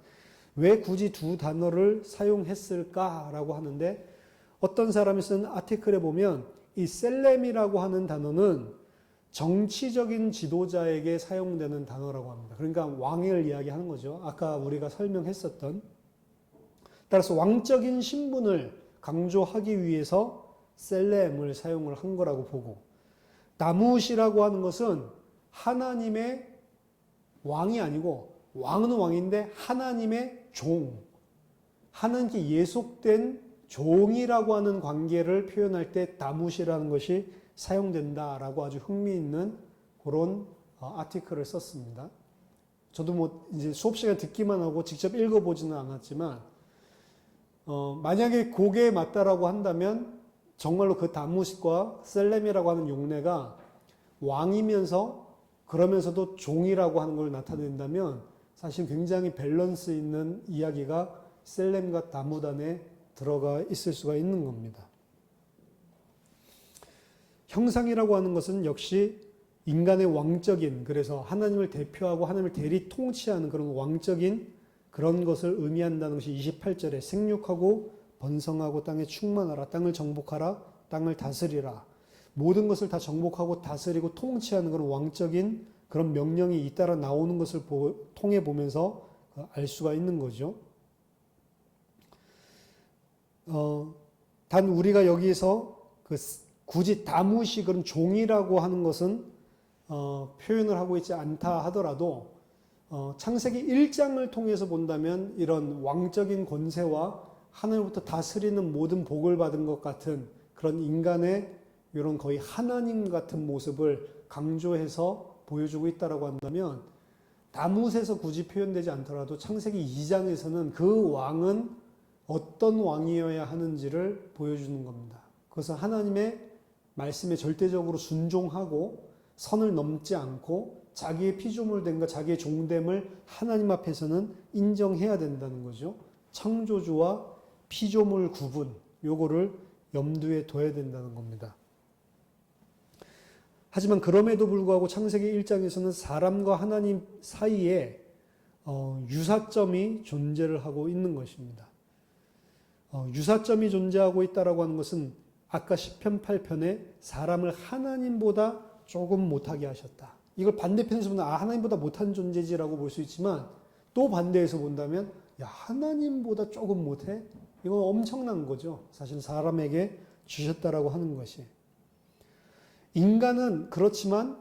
왜 굳이 두 단어를 사용했을까라고 하는데 어떤 사람이 쓴 아티클에 보면 이 셀렘이라고 하는 단어는 정치적인 지도자에게 사용되는 단어라고 합니다. 그러니까 왕을 이야기하는 거죠. 아까 우리가 설명했었던. 따라서 왕적인 신분을 강조하기 위해서 셀렘을 사용을 한 거라고 보고, 다뭇이라고 하는 것은 하나님의 왕이 아니고 왕은 왕인데 하나님의 종, 하나님께 예속된 종이라고 하는 관계를 표현할 때 다뭇이라는 것이 사용된다라고 아주 흥미있는 그런 아티클을 썼습니다. 저도 뭐 이제 수업 시간 듣기만 하고 직접 읽어보지는 않았지만 만약에 그게 맞다라고 한다면 정말로 그 다뭇과 셀렘이라고 하는 용례가 왕이면서 그러면서도 종이라고 하는 걸 나타낸다면 사실 굉장히 밸런스 있는 이야기가 셀렘과 다무단에 들어가 있을 수가 있는 겁니다. 형상이라고 하는 것은 역시 인간의 왕적인, 그래서 하나님을 대표하고 하나님을 대리 통치하는 그런 왕적인 그런 것을 의미한다는 것이 28절에 생육하고 번성하고 땅에 충만하라, 땅을 정복하라, 땅을 다스리라. 모든 것을 다 정복하고 다스리고 통치하는 그런 왕적인 그런 명령이 잇따라 나오는 것을 통해 보면서 알 수가 있는 거죠. 단 우리가 여기서 굳이 다무시 그런 종이라고 하는 것은 표현을 하고 있지 않다 하더라도 창세기 1장을 통해서 본다면 이런 왕적인 권세와 하늘부터 다스리는 모든 복을 받은 것 같은 그런 인간의 이런 거의 하나님 같은 모습을 강조해서 보여주고 있다라고 한다면 다뭇에서 굳이 표현되지 않더라도 창세기 2장에서는 그 왕은 어떤 왕이어야 하는지를 보여주는 겁니다. 그것은 하나님의 말씀에 절대적으로 순종하고 선을 넘지 않고 자기의 피조물됨과 자기의 종됨을 하나님 앞에서는 인정해야 된다는 거죠. 창조주와 피조물 구분, 요거를 염두에 둬야 된다는 겁니다. 하지만 그럼에도 불구하고 창세기 1장에서는 사람과 하나님 사이에 유사점이 존재를 하고 있는 것입니다. 유사점이 존재하고 있다라고 하는 것은 아까 시편 8편에 사람을 하나님보다 조금 못하게 하셨다. 이걸 반대편에서 보면 하나님보다 못한 존재지라고 볼 수 있지만 또 반대에서 본다면 하나님보다 조금 못해? 이건 엄청난 거죠. 사실 사람에게 주셨다라고 하는 것이. 인간은 그렇지만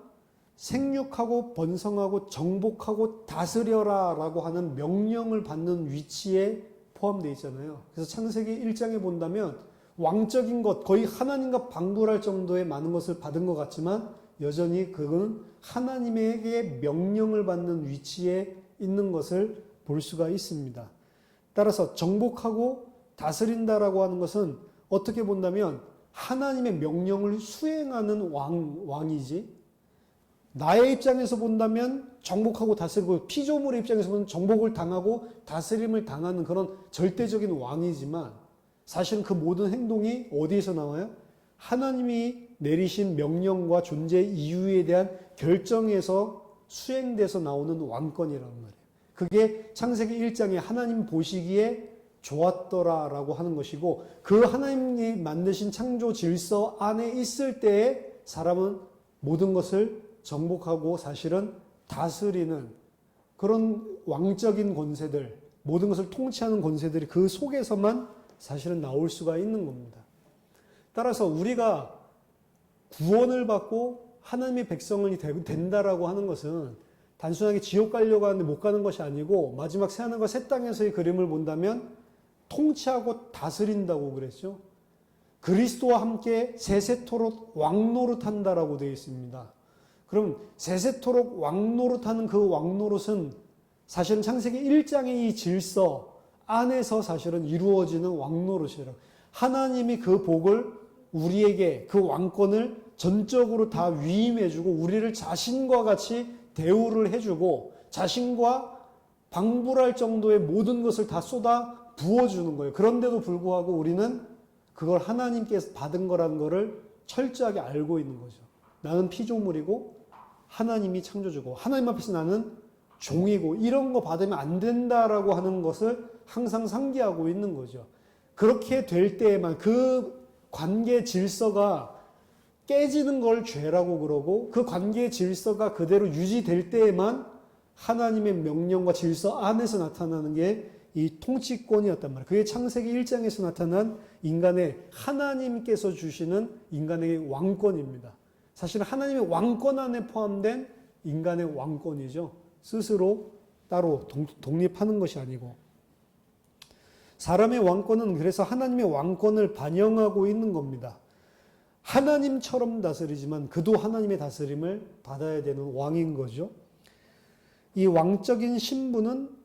생육하고 번성하고 정복하고 다스려라 라고 하는 명령을 받는 위치에 포함되어 있잖아요. 그래서 창세기 1장에 본다면 왕적인 것, 거의 하나님과 방불할 정도의 많은 것을 받은 것 같지만 여전히 그는 하나님에게 명령을 받는 위치에 있는 것을 볼 수가 있습니다. 따라서 정복하고 다스린다라고 하는 것은 어떻게 본다면 하나님의 명령을 수행하는 왕이지, 나의 입장에서 본다면 정복하고 다스리고 피조물의 입장에서 보면 정복을 당하고 다스림을 당하는 그런 절대적인 왕이지만 사실은 그 모든 행동이 어디에서 나와요? 하나님이 내리신 명령과 존재 이유에 대한 결정에서 수행돼서 나오는 왕권이란 말이에요. 그게 창세기 1장에 하나님 보시기에 좋았더라라고 하는 것이고, 그 하나님이 만드신 창조 질서 안에 있을 때에 사람은 모든 것을 정복하고 사실은 다스리는 그런 왕적인 권세들, 모든 것을 통치하는 권세들이 그 속에서만 사실은 나올 수가 있는 겁니다. 따라서 우리가 구원을 받고 하나님의 백성이 된다라고 하는 것은 단순하게 지옥 가려고 하는데 못 가는 것이 아니고, 마지막 새하늘과 새 땅에서의 그림을 본다면 통치하고 다스린다고 그랬죠. 그리스도와 함께 세세토록 왕노릇한다라고 되어 있습니다. 그럼 세세토록 왕노릇하는 그 왕노릇은 사실은 창세기 1장의 이 질서 안에서 사실은 이루어지는 왕노릇이라고. 하나님이 그 복을 우리에게, 그 왕권을 전적으로 다 위임해주고 우리를 자신과 같이 대우를 해주고 자신과 방불할 정도의 모든 것을 다 쏟아 부어주는 거예요. 그런데도 불구하고 우리는 그걸 하나님께서 받은 거라는 것을 철저하게 알고 있는 거죠. 나는 피조물이고 하나님이 창조주고 하나님 앞에서 나는 종이고 이런 거 받으면 안 된다라고 하는 것을 항상 상기하고 있는 거죠. 그렇게 될 때에만, 그 관계 질서가 깨지는 걸 죄라고 그러고 그 관계의 질서가 그대로 유지될 때에만 하나님의 명령과 질서 안에서 나타나는 게 이 통치권이었단 말이에요. 그게 창세기 1장에서 나타난 인간의, 하나님께서 주시는 인간의 왕권입니다. 사실은 하나님의 왕권 안에 포함된 인간의 왕권이죠. 스스로 따로 독립하는 것이 아니고. 사람의 왕권은 그래서 하나님의 왕권을 반영하고 있는 겁니다. 하나님처럼 다스리지만 그도 하나님의 다스림을 받아야 되는 왕인 거죠. 이 왕적인 신분은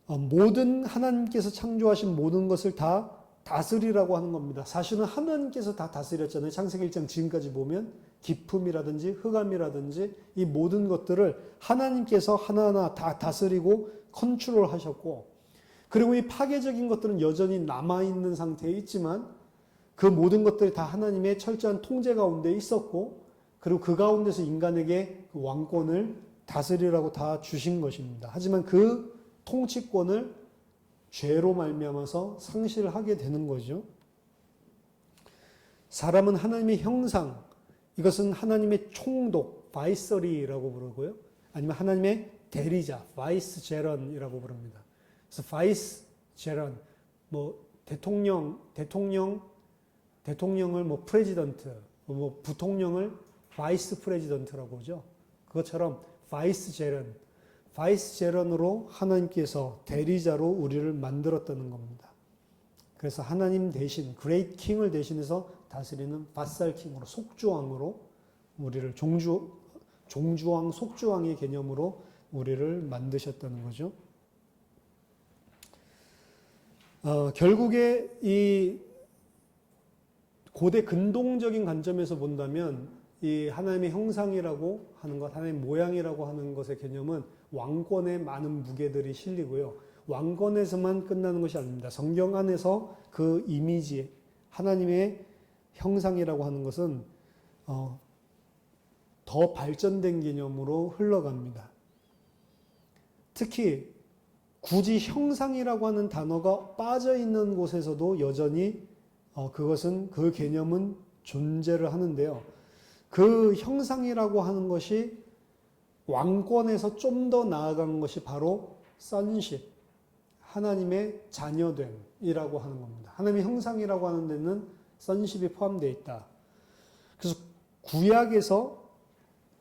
모든 하나님께서 창조하신 모든 것을 다 다스리라고 하는 겁니다. 사실은 하나님께서 다 다스렸잖아요. 창세기 1장 지금까지 보면 기품이라든지 흑암이라든지 이 모든 것들을 하나님께서 하나하나 다 다스리고 컨트롤 하셨고, 그리고 이 파괴적인 것들은 여전히 남아있는 상태에 있지만 그 모든 것들이 다 하나님의 철저한 통제 가운데 있었고, 그리고 그 가운데서 인간에게 그 왕권을 다스리라고 다 주신 것입니다. 하지만 그 통치권을 죄로 말미암아서 상실하게 되는 거죠. 사람은 하나님의 형상, 이것은 하나님의 총독, 바이서리라고 부르고요. 아니면 하나님의 대리자, 바이스제런이라고 부릅니다. 그래서 바이스제런, 뭐 대통령을 뭐 프레지던트, 뭐 부통령을 바이스 프레지던트라고 하죠. 그것처럼 바이스제런으로 하나님께서 대리자로 우리를 만들었다는 겁니다. 그래서 하나님 대신 그레이트 킹을 대신해서 다스리는 바살킹으로, 속주왕으로 우리를 종주왕, 속주왕의 개념으로 우리를 만드셨다는 거죠. 결국에 이 고대 근동적인 관점에서 본다면 이 하나님의 형상이라고 하는 것, 하나님의 모양이라고 하는 것의 개념은 왕권의 많은 무게들이 실리고요. 왕권에서만 끝나는 것이 아닙니다. 성경 안에서 그 이미지, 하나님의 형상이라고 하는 것은 더 발전된 개념으로 흘러갑니다. 특히 굳이 형상이라고 하는 단어가 빠져 있는 곳에서도 여전히 그 개념은 존재를 하는데요. 그 형상이라고 하는 것이 왕권에서 좀 더 나아간 것이 바로 sonship, 하나님의 자녀됨이라고 하는 겁니다. 하나님의 형상이라고 하는 데는 sonship이 포함되어 있다. 그래서 구약에서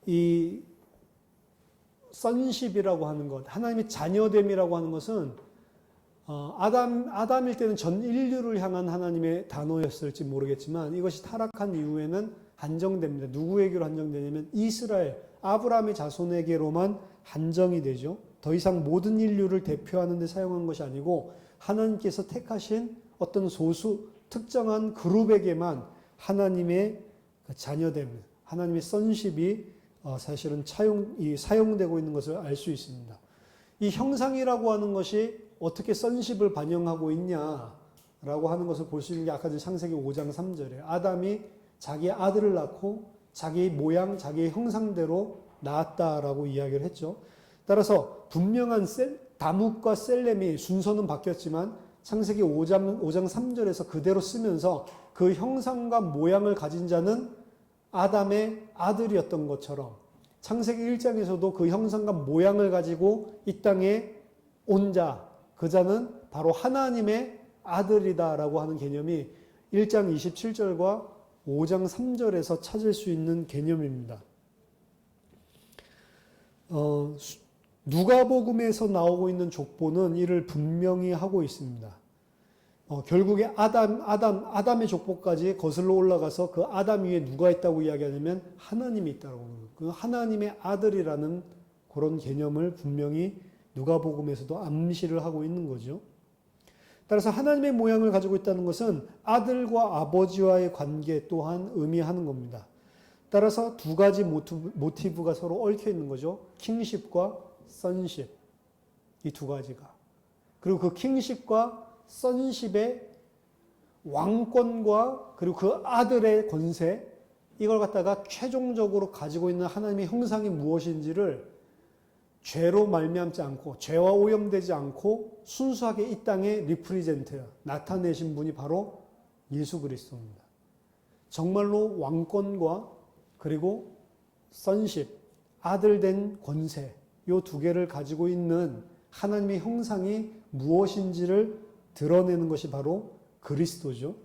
이 sonship이라고 하는 것, 하나님의 자녀됨이라고 하는 것은 아담일 때는 전 인류를 향한 하나님의 단어였을지 모르겠지만 이것이 타락한 이후에는 한정됩니다. 누구에게로 한정되냐면 이스라엘, 아브라함의 자손에게로만 한정이 되죠. 더 이상 모든 인류를 대표하는 데 사용한 것이 아니고 하나님께서 택하신 어떤 소수 특정한 그룹에게만 하나님의 자녀됨, 하나님의 sonship이 사실은 사용되고 있는 것을 알 수 있습니다. 이 형상이라고 하는 것이 어떻게 sonship을 반영하고 있냐라고 하는 것을 볼 수 있는 게 아까 전 창세기 5장 3절에 아담이 자기의 아들을 낳고 자기 모양, 자기의 형상대로 낳았다라고 이야기를 했죠. 따라서 분명한 다뭇과 셀렘이 순서는 바뀌었지만 창세기 5장 3절에서 그대로 쓰면서 그 형상과 모양을 가진 자는 아담의 아들이었던 것처럼 창세기 1장에서도 그 형상과 모양을 가지고 이 땅에 온 자, 그 자는 바로 하나님의 아들이다라고 하는 개념이 1장 27절과 5장 3절에서 찾을 수 있는 개념입니다. 누가복음에서 나오고 있는 족보는 이를 분명히 하고 있습니다. 결국에 아담의 족보까지 거슬러 올라가서 그 아담 위에 누가 있다고 이야기하냐면 하나님이 있다고. 그 하나님의 아들이라는 그런 개념을 분명히 누가복음에서도 암시를 하고 있는 거죠. 따라서 하나님의 모양을 가지고 있다는 것은 아들과 아버지와의 관계 또한 의미하는 겁니다. 따라서 두 가지 모티브가 서로 얽혀 있는 거죠. 킹십과 sonship, 이 두 가지가. 그리고 그 킹십과 sonship의 왕권과 그리고 그 아들의 권세, 이걸 갖다가 최종적으로 가지고 있는 하나님의 형상이 무엇인지를 죄로 말미암지 않고 죄와 오염되지 않고 순수하게 이 땅에 리프리젠트, 나타내신 분이 바로 예수 그리스도입니다. 정말로 왕권과 그리고 sonship, 아들된 권세, 이 두 개를 가지고 있는 하나님의 형상이 무엇인지를 드러내는 것이 바로 그리스도죠.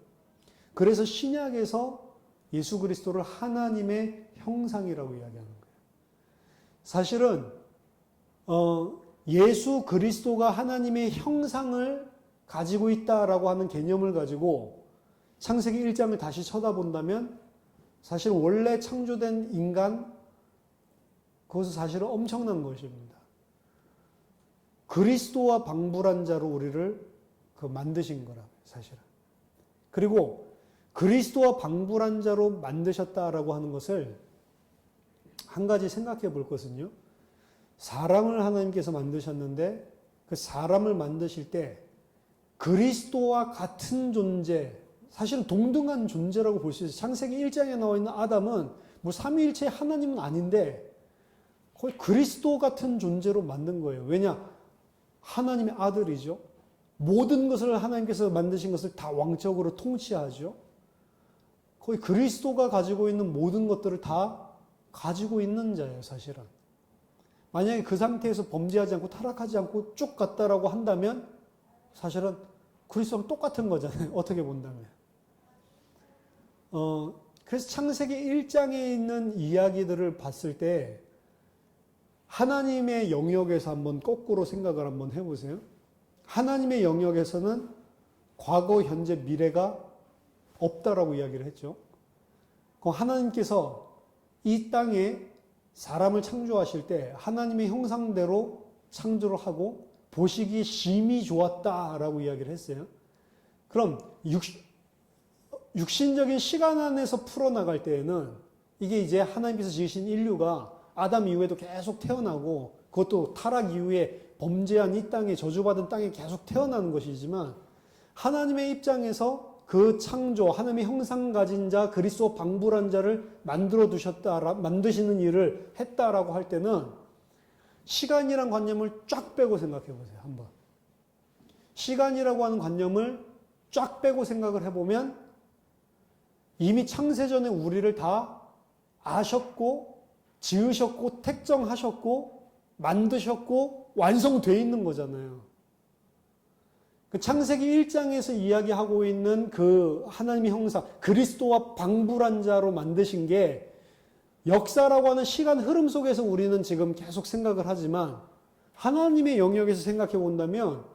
그래서 신약에서 예수 그리스도를 하나님의 형상이라고 이야기하는 거예요. 사실은 예수 그리스도가 하나님의 형상을 가지고 있다라고 하는 개념을 가지고 창세기 1장을 다시 쳐다본다면 사실 원래 창조된 인간, 그것은 사실은 엄청난 것입니다. 그리스도와 방불한 자로 우리를 만드신 거라, 사실은. 그리고 그리스도와 방불한 자로 만드셨다라고 하는 것을 한 가지 생각해 볼 것은요. 사람을 하나님께서 만드셨는데 그 사람을 만드실 때 그리스도와 같은 존재, 사실은 동등한 존재라고 볼 수 있어요. 창세기 1장에 나와 있는 아담은 뭐 삼위일체 하나님은 아닌데 거의 그리스도 같은 존재로 만든 거예요. 왜냐? 하나님의 아들이죠. 모든 것을 하나님께서 만드신 것을 다 왕적으로 통치하죠. 거의 그리스도가 가지고 있는 모든 것들을 다 가지고 있는 자예요, 사실은. 만약에 그 상태에서 범죄하지 않고 타락하지 않고 쭉 갔다라고 한다면 사실은 그리스도랑 똑같은 거잖아요. 어떻게 본다면. 그래서 창세기 1장에 있는 이야기들을 봤을 때 하나님의 영역에서 한번 거꾸로 생각을 한번 해보세요. 하나님의 영역에서는 과거, 현재, 미래가 없다라고 이야기를 했죠. 하나님께서 이 땅에 사람을 창조하실 때 하나님의 형상대로 창조를 하고 보시기 심히 좋았다라고 이야기를 했어요. 그럼 육신적인 시간 안에서 풀어나갈 때에는 이게 이제 하나님께서 지으신 인류가 아담 이후에도 계속 태어나고 그것도 타락 이후에 범죄한 이 땅에 저주받은 땅에 계속 태어나는 것이지만 하나님의 입장에서 그 창조, 하나님의 형상 가진 자, 그리스도 방불한 자를 만들어 두셨다, 만드시는 일을 했다라고 할 때는 시간이란 관념을 쫙 빼고 생각해 보세요. 한번. 시간이라고 하는 관념을 쫙 빼고 생각을 해보면 이미 창세전에 우리를 다 아셨고 지으셨고 택정하셨고 만드셨고 완성되어 있는 거잖아요. 그 창세기 1장에서 이야기하고 있는 그 하나님의 형상, 그리스도와 방불한 자로 만드신 게 역사라고 하는 시간 흐름 속에서 우리는 지금 계속 생각을 하지만 하나님의 영역에서 생각해 본다면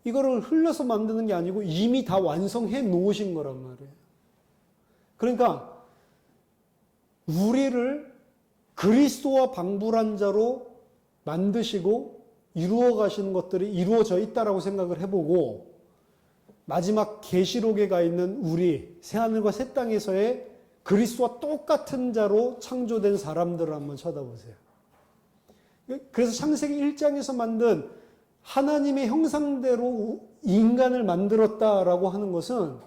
이거를 흘려서 만드는 게 아니고 이미 다 완성해 놓으신 거란 말이에요. 그러니까 우리를 그리스도와 방불한 자로 만드시고 이루어 가시는 것들이 이루어져 있다라고 생각을 해보고 마지막 계시록에 가 있는 우리 새하늘과 새 땅에서의 그리스도와 똑같은 자로 창조된 사람들을 한번 쳐다보세요. 그래서 창세기 1장에서 만든 하나님의 형상대로 인간을 만들었다라고 하는 것은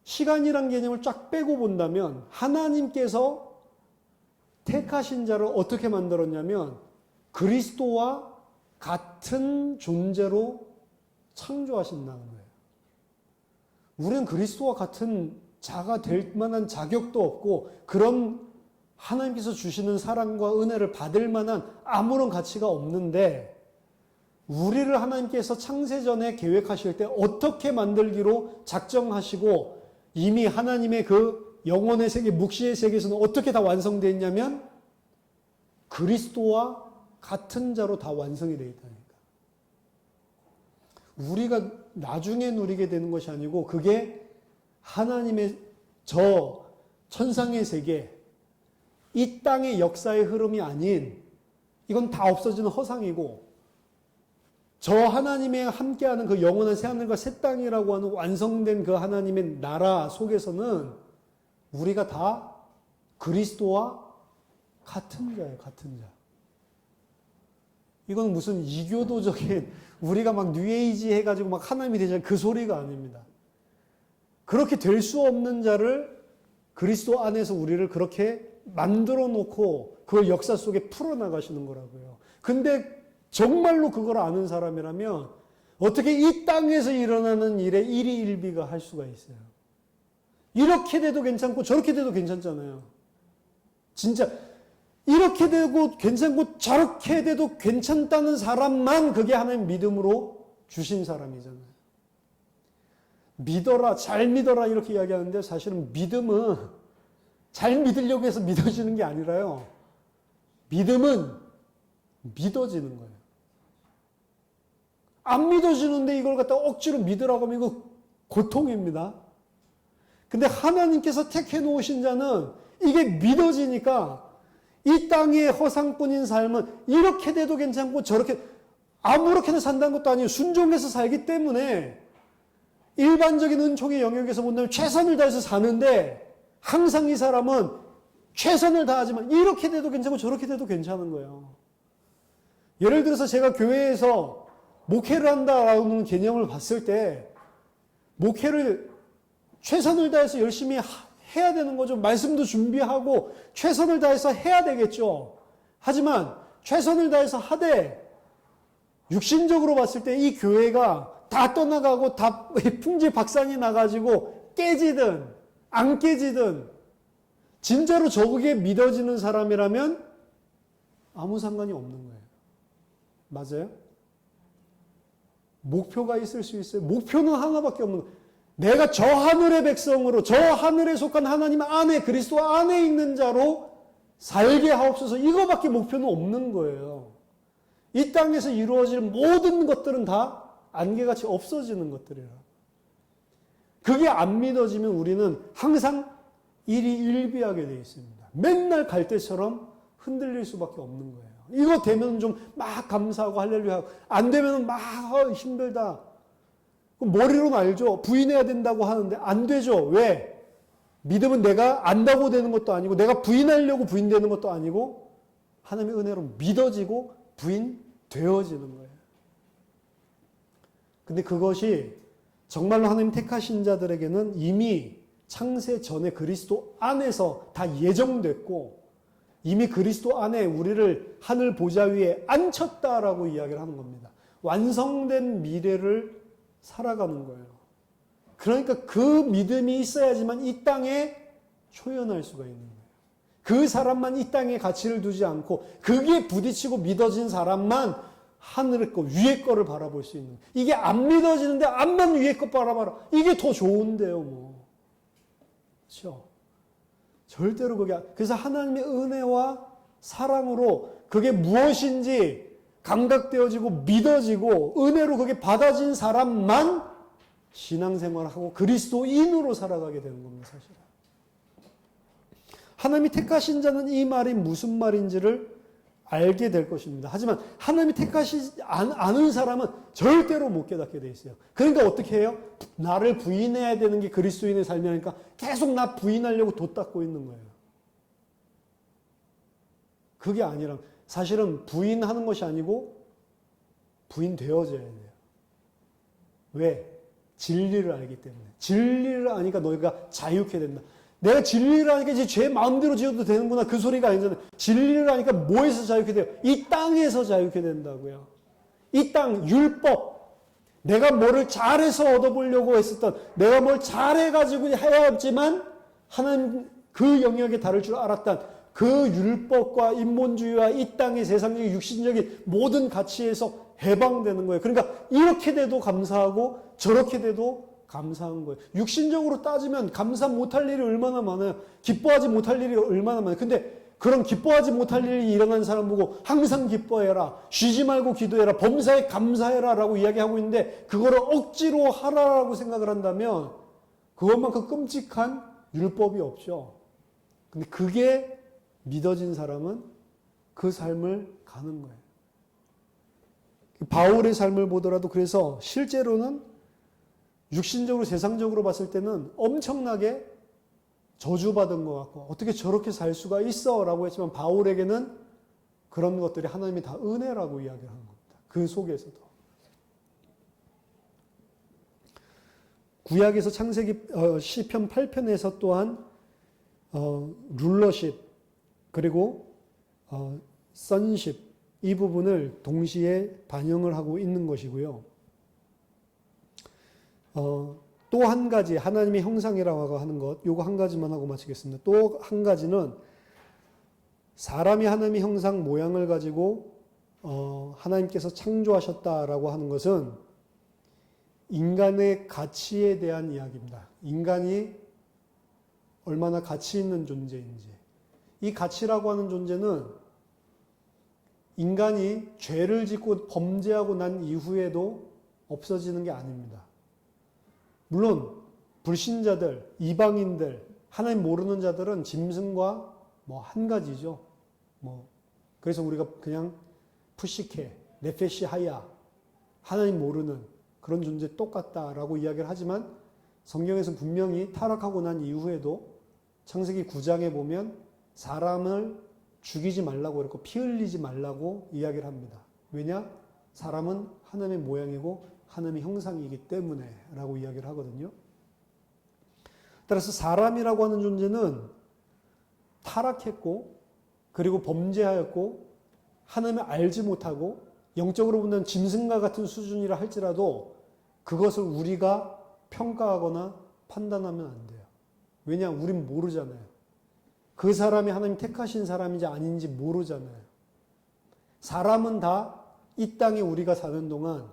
시간이란 개념을 쫙 빼고 본다면 하나님께서 택하신 자를 어떻게 만들었냐면 그리스도와 같은 존재로 창조하신다는 거예요. 우리는 그리스도와 같은 자가 될 만한 자격도 없고 그런 하나님께서 주시는 사랑과 은혜를 받을 만한 아무런 가치가 없는데 우리를 하나님께서 창세전에 계획하실 때 어떻게 만들기로 작정하시고 이미 하나님의 그 영혼의 세계, 묵시의 세계에서는 어떻게 다 완성되어 있냐면 그리스도와 같은 자로 다 완성이 되어 있다니까. 우리가 나중에 누리게 되는 것이 아니고 그게 하나님의 저 천상의 세계, 이 땅의 역사의 흐름이 아닌 이건 다 없어지는 허상이고 저 하나님의 함께하는 그 영원한 새하늘과 새 땅이라고 하는 완성된 그 하나님의 나라 속에서는 우리가 다 그리스도와 같은 자예요. 같은 자. 이건 무슨 이교도적인 우리가 막 뉴에이지 해가지고 막 하나님이 되자 그 소리가 아닙니다. 그렇게 될 수 없는 자를 그리스도 안에서 우리를 그렇게 만들어 놓고 그 역사 속에 풀어나가시는 거라고요. 근데 정말로 그걸 아는 사람이라면 어떻게 이 땅에서 일어나는 일에 일희일비가 할 수가 있어요. 이렇게 돼도 괜찮고 저렇게 돼도 괜찮잖아요. 진짜 이렇게 되고 괜찮고 저렇게 돼도 괜찮다는 사람만 그게 하나님 믿음으로 주신 사람이잖아요. 믿어라, 잘 믿어라 이렇게 이야기하는데 사실은 믿음은 잘 믿으려고 해서 믿어지는 게 아니라요. 믿음은 믿어지는 거예요. 안 믿어지는데 이걸 갖다 억지로 믿으라고 하면 이거 고통입니다. 근데 하나님께서 택해 놓으신 자는 이게 믿어지니까 이 땅의 허상뿐인 삶은 이렇게 돼도 괜찮고 저렇게 아무렇게나 산다는 것도 아니에요. 순종해서 살기 때문에 일반적인 은총의 영역에서 본다면 최선을 다해서 사는데 항상 이 사람은 최선을 다하지만 이렇게 돼도 괜찮고 저렇게 돼도 괜찮은 거예요. 예를 들어서 제가 교회에서 목회를 한다라는 개념을 봤을 때 목회를 최선을 다해서 열심히 해야 되는 거죠. 말씀도 준비하고 최선을 다해서 해야 되겠죠. 하지만 최선을 다해서 하되 육신적으로 봤을 때 이 교회가 다 떠나가고 다 풍지박산이 나가지고 깨지든 안 깨지든 진짜로 저게 믿어지는 사람이라면 아무 상관이 없는 거예요. 맞아요? 목표가 있을 수 있어요. 목표는 하나밖에 없는 거예요. 내가 저 하늘의 백성으로 저 하늘에 속한 하나님 안에 그리스도 안에 있는 자로 살게 하옵소서. 이거밖에 목표는 없는 거예요. 이 땅에서 이루어질 모든 것들은 다 안개같이 없어지는 것들이라. 그게 안 믿어지면 우리는 항상 일이 일비하게 되어 있습니다. 맨날 갈대처럼 흔들릴 수밖에 없는 거예요. 이거 되면 좀 막 감사하고 할렐루야 하고 안 되면 막 힘들다. 머리로는 알죠. 부인해야 된다고 하는데 안 되죠. 왜? 믿음은 내가 안다고 되는 것도 아니고 내가 부인하려고 부인되는 것도 아니고 하나님의 은혜로 믿어지고 부인되어지는 거예요. 근데 그것이 정말로 하나님 택하신 자들에게는 이미 창세 전에 그리스도 안에서 다 예정됐고 이미 그리스도 안에 우리를 하늘 보좌 위에 앉혔다라고 이야기를 하는 겁니다. 완성된 미래를 살아가는 거예요. 그러니까 그 믿음이 있어야지만 이 땅에 초연할 수가 있는 거예요. 그 사람만 이 땅에 가치를 두지 않고 그게 부딪히고 믿어진 사람만 하늘의 거 위에 거를 바라볼 수 있는 거예요. 이게 안 믿어지는데 암만 위에 거 바라봐라. 이게 더 좋은데요, 뭐. 그렇죠? 절대로 그게 그래서 하나님의 은혜와 사랑으로 그게 무엇인지 감각되어지고 믿어지고 은혜로 그게 받아진 사람만 신앙생활을 하고 그리스도인으로 살아가게 되는 겁니다. 사실은. 하나님이 택하신 자는 이 말이 무슨 말인지를 알게 될 것입니다. 하지만 하나님이 택하시지 않은 사람은 절대로 못 깨닫게 돼 있어요. 그러니까 어떻게 해요? 나를 부인해야 되는 게 그리스도인의 삶이니까 계속 나 부인하려고 돛닦고 있는 거예요. 그게 아니라 사실은 부인하는 것이 아니고 부인되어져야 돼요. 왜? 진리를 알기 때문에. 진리를 아니까 너희가 자유케 된다. 내가 진리를 아니까 이제 제 마음대로 지어도 되는구나. 그 소리가 아니잖아요. 진리를 아니까 뭐에서 자유케 돼요? 이 땅에서 자유케 된다고요. 이 땅, 율법. 내가 뭐를 잘해서 얻어보려고 했었던, 내가 뭘 잘해가지고 해야 했지만, 하나님 그 영역에 다를 줄 알았던 그 율법과 인본주의와 이 땅의 세상적인 육신적인 모든 가치에서 해방되는 거예요. 그러니까 이렇게 돼도 감사하고 저렇게 돼도 감사한 거예요. 육신적으로 따지면 감사 못할 일이 얼마나 많아요. 기뻐하지 못할 일이 얼마나 많아요. 근데 그런 기뻐하지 못할 일이 일어난 사람 보고 항상 기뻐해라. 쉬지 말고 기도해라. 범사에 감사해라 라고 이야기하고 있는데 그거를 억지로 하라라고 생각을 한다면 그것만큼 끔찍한 율법이 없죠. 근데 그게 믿어진 사람은 그 삶을 가는 거예요. 바울의 삶을 보더라도 그래서 실제로는 육신적으로 세상적으로 봤을 때는 엄청나게 저주받은 것 같고 어떻게 저렇게 살 수가 있어 라고 했지만 바울에게는 그런 것들이 하나님이 다 은혜라고 이야기를 하는 겁니다. 그 속에서도. 구약에서 창세기 시편 8편에서 또한 룰러십 그리고 선십 이 부분을 동시에 반영을 하고 있는 것이고요. 또 한 가지 하나님의 형상이라고 하는 것 요거 한 가지만 하고 마치겠습니다. 또 한 가지는 사람이 하나님의 형상 모양을 가지고 하나님께서 창조하셨다라고 하는 것은 인간의 가치에 대한 이야기입니다. 인간이 얼마나 가치 있는 존재인지 이 가치라고 하는 존재는 인간이 죄를 짓고 범죄하고 난 이후에도 없어지는 게 아닙니다. 물론 불신자들, 이방인들, 하나님 모르는 자들은 짐승과 뭐 한 가지죠. 그래서 우리가 그냥 푸시케, 네페시 하야, 하나님 모르는 그런 존재 똑같다라고 이야기를 하지만 성경에서 분명히 타락하고 난 이후에도 창세기 9장에 보면 사람을 죽이지 말라고 그랬고 피 흘리지 말라고 이야기를 합니다. 왜냐? 사람은 하나님의 모양이고 하나님의 형상이기 때문에 라고 이야기를 하거든요. 따라서 사람이라고 하는 존재는 타락했고 그리고 범죄하였고 하나님을 알지 못하고 영적으로 보면 짐승과 같은 수준이라 할지라도 그것을 우리가 평가하거나 판단하면 안 돼요. 왜냐? 우린 모르잖아요. 그 사람이 하나님 택하신 사람인지 아닌지 모르잖아요. 사람은 다 이 땅에 우리가 사는 동안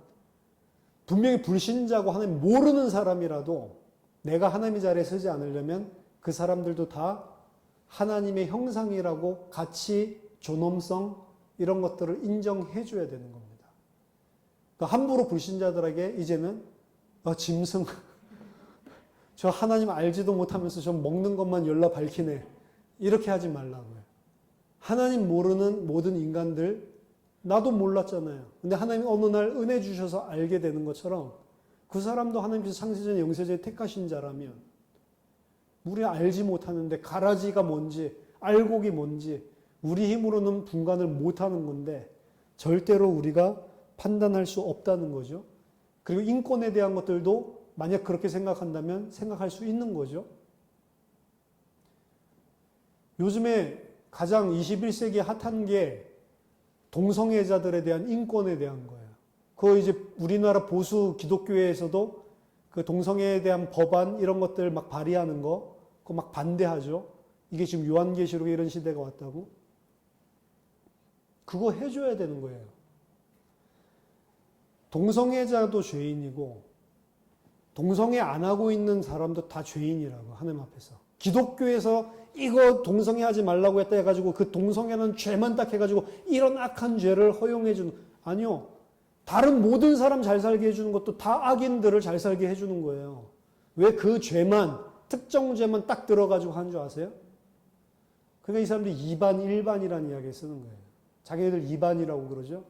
분명히 불신자고 하나님 모르는 사람이라도 내가 하나님의 자리에 서지 않으려면 그 사람들도 다 하나님의 형상이라고 가치, 존엄성 이런 것들을 인정해 줘야 되는 겁니다. 그러니까 함부로 불신자들에게 이제는 짐승 저 하나님 알지도 못하면서 저 먹는 것만 열라 밝히네 이렇게 하지 말라고요. 하나님 모르는 모든 인간들 나도 몰랐잖아요. 근데 하나님이 어느 날 은혜 주셔서 알게 되는 것처럼 그 사람도 하나님께서 창세전 영세전에 택하신 자라면 우리 알지 못하는데 가라지가 뭔지 알곡이 뭔지 우리 힘으로는 분간을 못하는 건데 절대로 우리가 판단할 수 없다는 거죠. 그리고 인권에 대한 것들도 만약 그렇게 생각한다면 생각할 수 있는 거죠. 요즘에 가장 21세기에 핫한 게 동성애자들에 대한 인권에 대한 거예요. 그거 이제 우리나라 보수 기독교회에서도 그 동성애에 대한 법안 이런 것들 막 발의하는 거, 그거 막 반대하죠. 이게 지금 요한계시록에 이런 시대가 왔다고. 그거 해줘야 되는 거예요. 동성애자도 죄인이고 동성애 안 하고 있는 사람도 다 죄인이라고 하나님 앞에서. 기독교에서 이거 동성애 하지 말라고 했다 해가지고 그 동성애는 죄만 딱 해가지고 이런 악한 죄를 허용해 주는 아니요. 다른 모든 사람 잘 살게 해주는 것도 다 악인들을 잘 살게 해주는 거예요. 왜 그 죄만 특정 죄만 딱 들어가지고 하는 줄 아세요? 그러니까 이 사람들이 이반 일반이라는 이야기를 쓰는 거예요. 자기들 이반이라고 그러죠.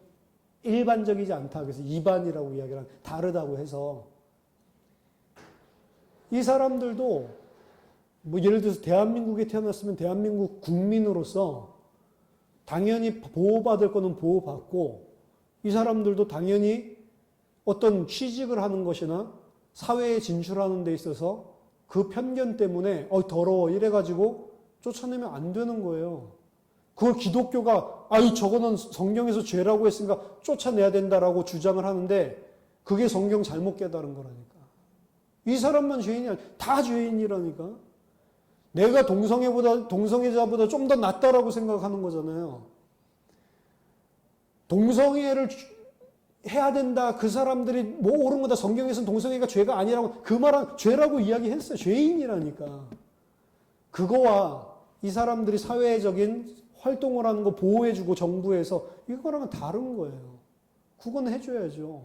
일반적이지 않다. 그래서 이반이라고 이야기를 다르다고 해서 이 사람들도 뭐 예를 들어서 대한민국에 태어났으면 대한민국 국민으로서 당연히 보호받을 거는 보호받고 이 사람들도 당연히 어떤 취직을 하는 것이나 사회에 진출하는 데 있어서 그 편견 때문에 더러워 이래가지고 쫓아내면 안 되는 거예요. 그걸 기독교가 저거는 성경에서 죄라고 했으니까 쫓아내야 된다라고 주장을 하는데 그게 성경 잘못 깨달은 거라니까. 이 사람만 죄인이 아니라 다 죄인이라니까. 내가 동성애자보다 좀 더 낫다라고 생각하는 거잖아요. 동성애를 해야 된다. 그 사람들이 뭐 옳은 거다. 성경에서는 동성애가 죄가 아니라고 그 말은 죄라고 이야기했어요. 죄인이라니까. 그거와 이 사람들이 사회적인 활동을 하는 거 보호해주고 정부에서 이거랑은 다른 거예요. 그건 해줘야죠.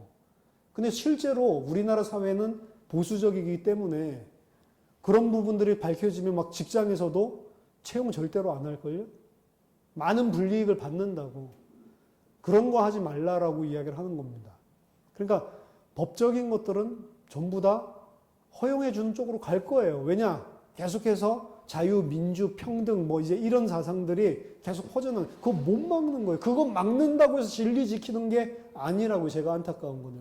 근데 실제로 우리나라 사회는 보수적이기 때문에 그런 부분들이 밝혀지면 막 직장에서도 채용 절대로 안 할걸요? 많은 불이익을 받는다고. 그런 거 하지 말라라고 이야기를 하는 겁니다. 그러니까 법적인 것들은 전부 다 허용해 주는 쪽으로 갈 거예요. 왜냐? 계속해서 자유, 민주, 평등 뭐 이제 이런 사상들이 계속 퍼져나가는 그거 못 막는 거예요. 그거 막는다고 해서 진리 지키는 게 아니라고 제가 안타까운 거는.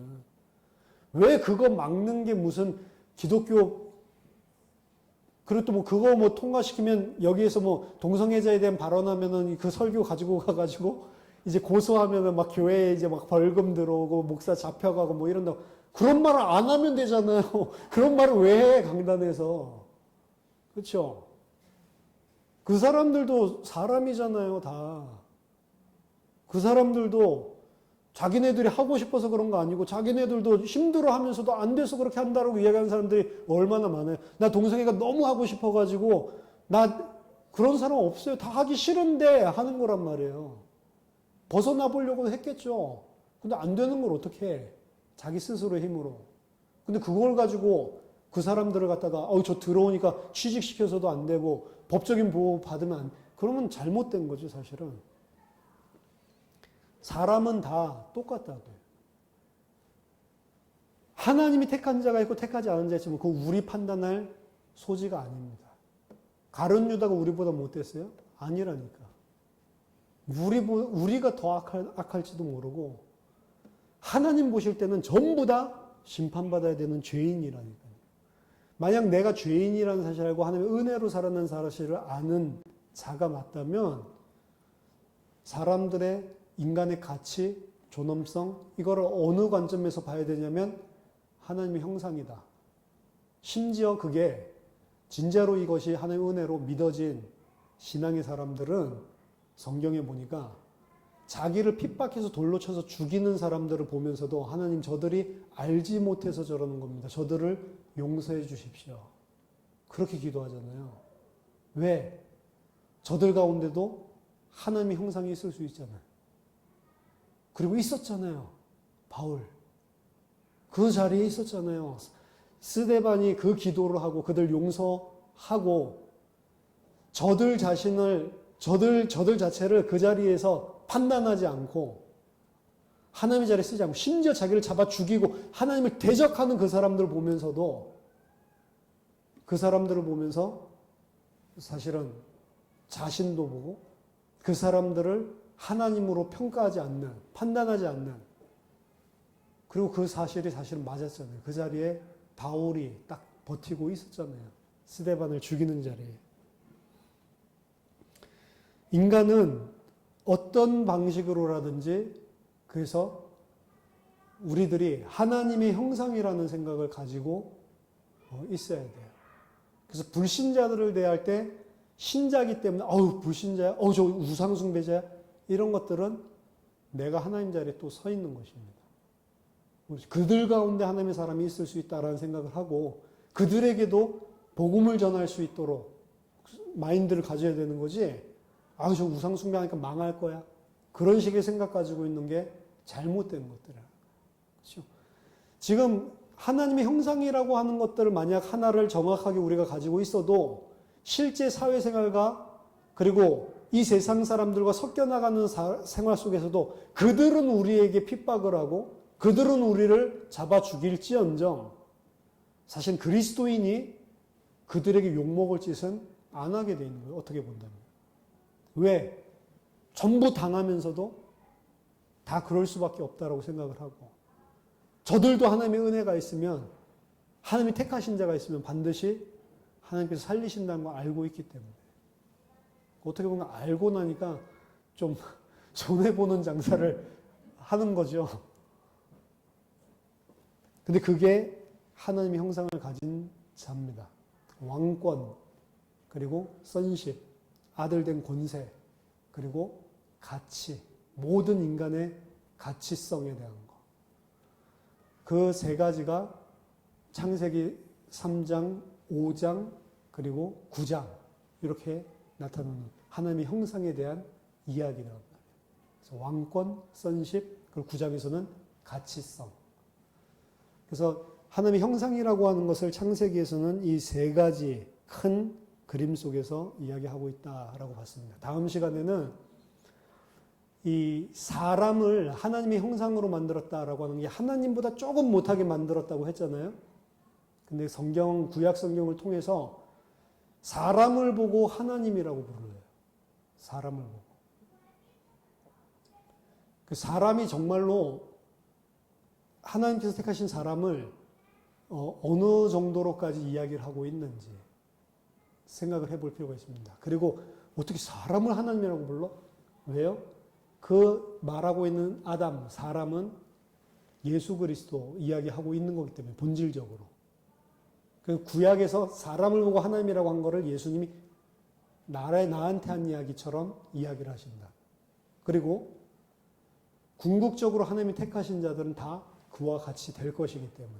왜 그거 막는 게 무슨 기독교 그리고 또 뭐 그거 뭐 통과시키면 여기에서 뭐 동성애자에 대한 발언하면은 그 설교 가지고 가가지고 이제 고소하면은 막 교회에 이제 막 벌금 들어오고 목사 잡혀가고 뭐 이런다고 그런 말을 안 하면 되잖아요. 그런 말을 왜 해 강단에서. 그렇죠? 그 사람들도 사람이잖아요, 다. 그 사람들도 자기네들이 하고 싶어서 그런 거 아니고 자기네들도 힘들어 하면서도 안 돼서 그렇게 한다고 이야기하는 사람들이 얼마나 많아요. 나 동성애가 너무 하고 싶어가지고 나 그런 사람 없어요. 다 하기 싫은데 하는 거란 말이에요. 벗어나 보려고 했겠죠. 근데 안 되는 걸 어떻게 해? 자기 스스로의 힘으로. 근데 그걸 가지고 그 사람들을 갖다가 저 들어오니까 취직시켜서도 안 되고 법적인 보호 받으면 그러면 잘못된 거죠, 사실은. 사람은 다 똑같다고요. 하나님이 택한 자가 있고 택하지 않은 자가 있지만 그거 우리 판단할 소지가 아닙니다. 가룟 유다가 우리보다 못됐어요? 아니라니까. 우리가 더 악할지도 모르고 하나님 보실 때는 전부 다 심판받아야 되는 죄인이라니까요. 만약 내가 죄인이라는 사실을 알고 하나님의 은혜로 살아난 사실을 아는 자가 맞다면 사람들의 인간의 가치, 존엄성 이거를 어느 관점에서 봐야 되냐면 하나님의 형상이다. 심지어 그게 진짜로 이것이 하나님의 은혜로 믿어진 신앙의 사람들은 성경에 보니까 자기를 핍박해서 돌로 쳐서 죽이는 사람들을 보면서도 하나님 저들이 알지 못해서 저러는 겁니다. 저들을 용서해 주십시오. 그렇게 기도하잖아요. 왜? 저들 가운데도 하나님의 형상이 있을 수 있잖아요. 그리고 있었잖아요. 바울. 그 자리에 있었잖아요. 스데반이 그 기도를 하고 그들 용서하고 저들 자체를 그 자리에서 판단하지 않고 하나님의 자리에 쓰지 않고 심지어 자기를 잡아 죽이고 하나님을 대적하는 그 사람들을 보면서도 그 사람들을 보면서 사실은 자신도 보고 그 사람들을 하나님으로 평가하지 않는, 판단하지 않는 그리고 그 사실이 사실은 맞았잖아요. 그 자리에 바울이 딱 버티고 있었잖아요. 스데반을 죽이는 자리에. 인간은 어떤 방식으로라든지 그래서 우리들이 하나님의 형상이라는 생각을 가지고 있어야 돼요. 그래서 불신자들을 대할 때 신자기 때문에 불신자야? 저 우상숭배자야? 이런 것들은 내가 하나님 자리에 또 서 있는 것입니다. 그들 가운데 하나님의 사람이 있을 수 있다라는 생각을 하고 그들에게도 복음을 전할 수 있도록 마인드를 가져야 되는 거지. 저 우상숭배하니까 망할 거야. 그런 식의 생각 가지고 있는 게 잘못된 것들이야. 그렇죠? 지금 하나님의 형상이라고 하는 것들을 만약 하나를 정확하게 우리가 가지고 있어도 실제 사회생활과 그리고 이 세상 사람들과 섞여 나가는 생활 속에서도 그들은 우리에게 핍박을 하고 그들은 우리를 잡아 죽일지언정 사실 그리스도인이 그들에게 욕먹을 짓은 안 하게 돼 있는 거예요. 어떻게 본다면. 왜? 전부 당하면서도 다 그럴 수밖에 없다라고 생각을 하고 저들도 하나님의 은혜가 있으면 하나님이 택하신 자가 있으면 반드시 하나님께서 살리신다는 걸 알고 있기 때문에 어떻게 보면 알고 나니까 좀 손해보는 장사를 하는 거죠. 근데 그게 하나님의 형상을 가진 자입니다. 왕권, 그리고 선십, 아들된 권세, 그리고 가치, 모든 인간의 가치성에 대한 것. 그 세 가지가 창세기 3장, 5장, 그리고 9장 이렇게 나타나는 하나님의 형상에 대한 이야기라고 합니다. 그래서 왕권, 선십, 그리고 9장에서는 가치성. 그래서 하나님의 형상이라고 하는 것을 창세기에서는 이 세 가지 큰 그림 속에서 이야기하고 있다라고 봤습니다. 다음 시간에는 이 사람을 하나님의 형상으로 만들었다라고 하는 게 하나님보다 조금 못하게 만들었다고 했잖아요. 근데 구약 성경을 통해서 사람을 보고 하나님이라고 부르요. 사람을 보고. 그 사람이 정말로 하나님께서 택하신 사람을 어느 정도로까지 이야기를 하고 있는지 생각을 해볼 필요가 있습니다. 그리고 어떻게 사람을 하나님이라고 불러? 왜요? 그 말하고 있는 아담, 사람은 예수 그리스도 이야기하고 있는 거기 때문에 본질적으로. 그 구약에서 사람을 보고 하나님이라고 한 거를 예수님이 나한테 한 이야기처럼 이야기를 하신다. 그리고 궁극적으로 하나님이 택하신 자들은 다 그와 같이 될 것이기 때문에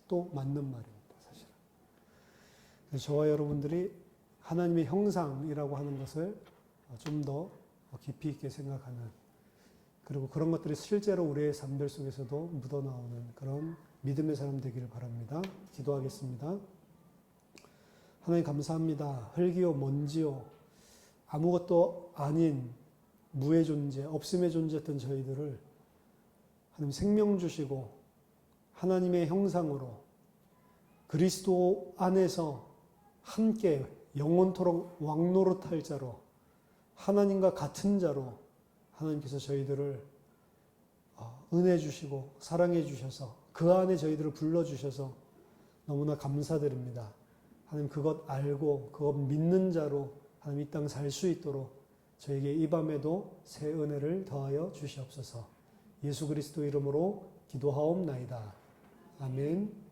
또 맞는 말입니다, 사실은. 그래서 저와 여러분들이 하나님의 형상이라고 하는 것을 좀 더 깊이 있게 생각하는 그리고 그런 것들이 실제로 우리의 삶들 속에서도 묻어나오는 그런 믿음의 사람 되기를 바랍니다. 기도하겠습니다. 하나님 감사합니다. 흙이요 먼지요 아무것도 아닌 무의 존재, 없음의 존재였던 저희들을 하나님 생명 주시고 하나님의 형상으로 그리스도 안에서 함께 영원토록 왕노릇할 자로 하나님과 같은 자로 하나님께서 저희들을 은혜 주시고 사랑해 주셔서 그 안에 저희들을 불러주셔서 너무나 감사드립니다. 하나님 그것 알고 그것 믿는 자로 하나님 이 땅 살 수 있도록 저에게 이 밤에도 새 은혜를 더하여 주시옵소서. 예수 그리스도 이름으로 기도하옵나이다. 아멘.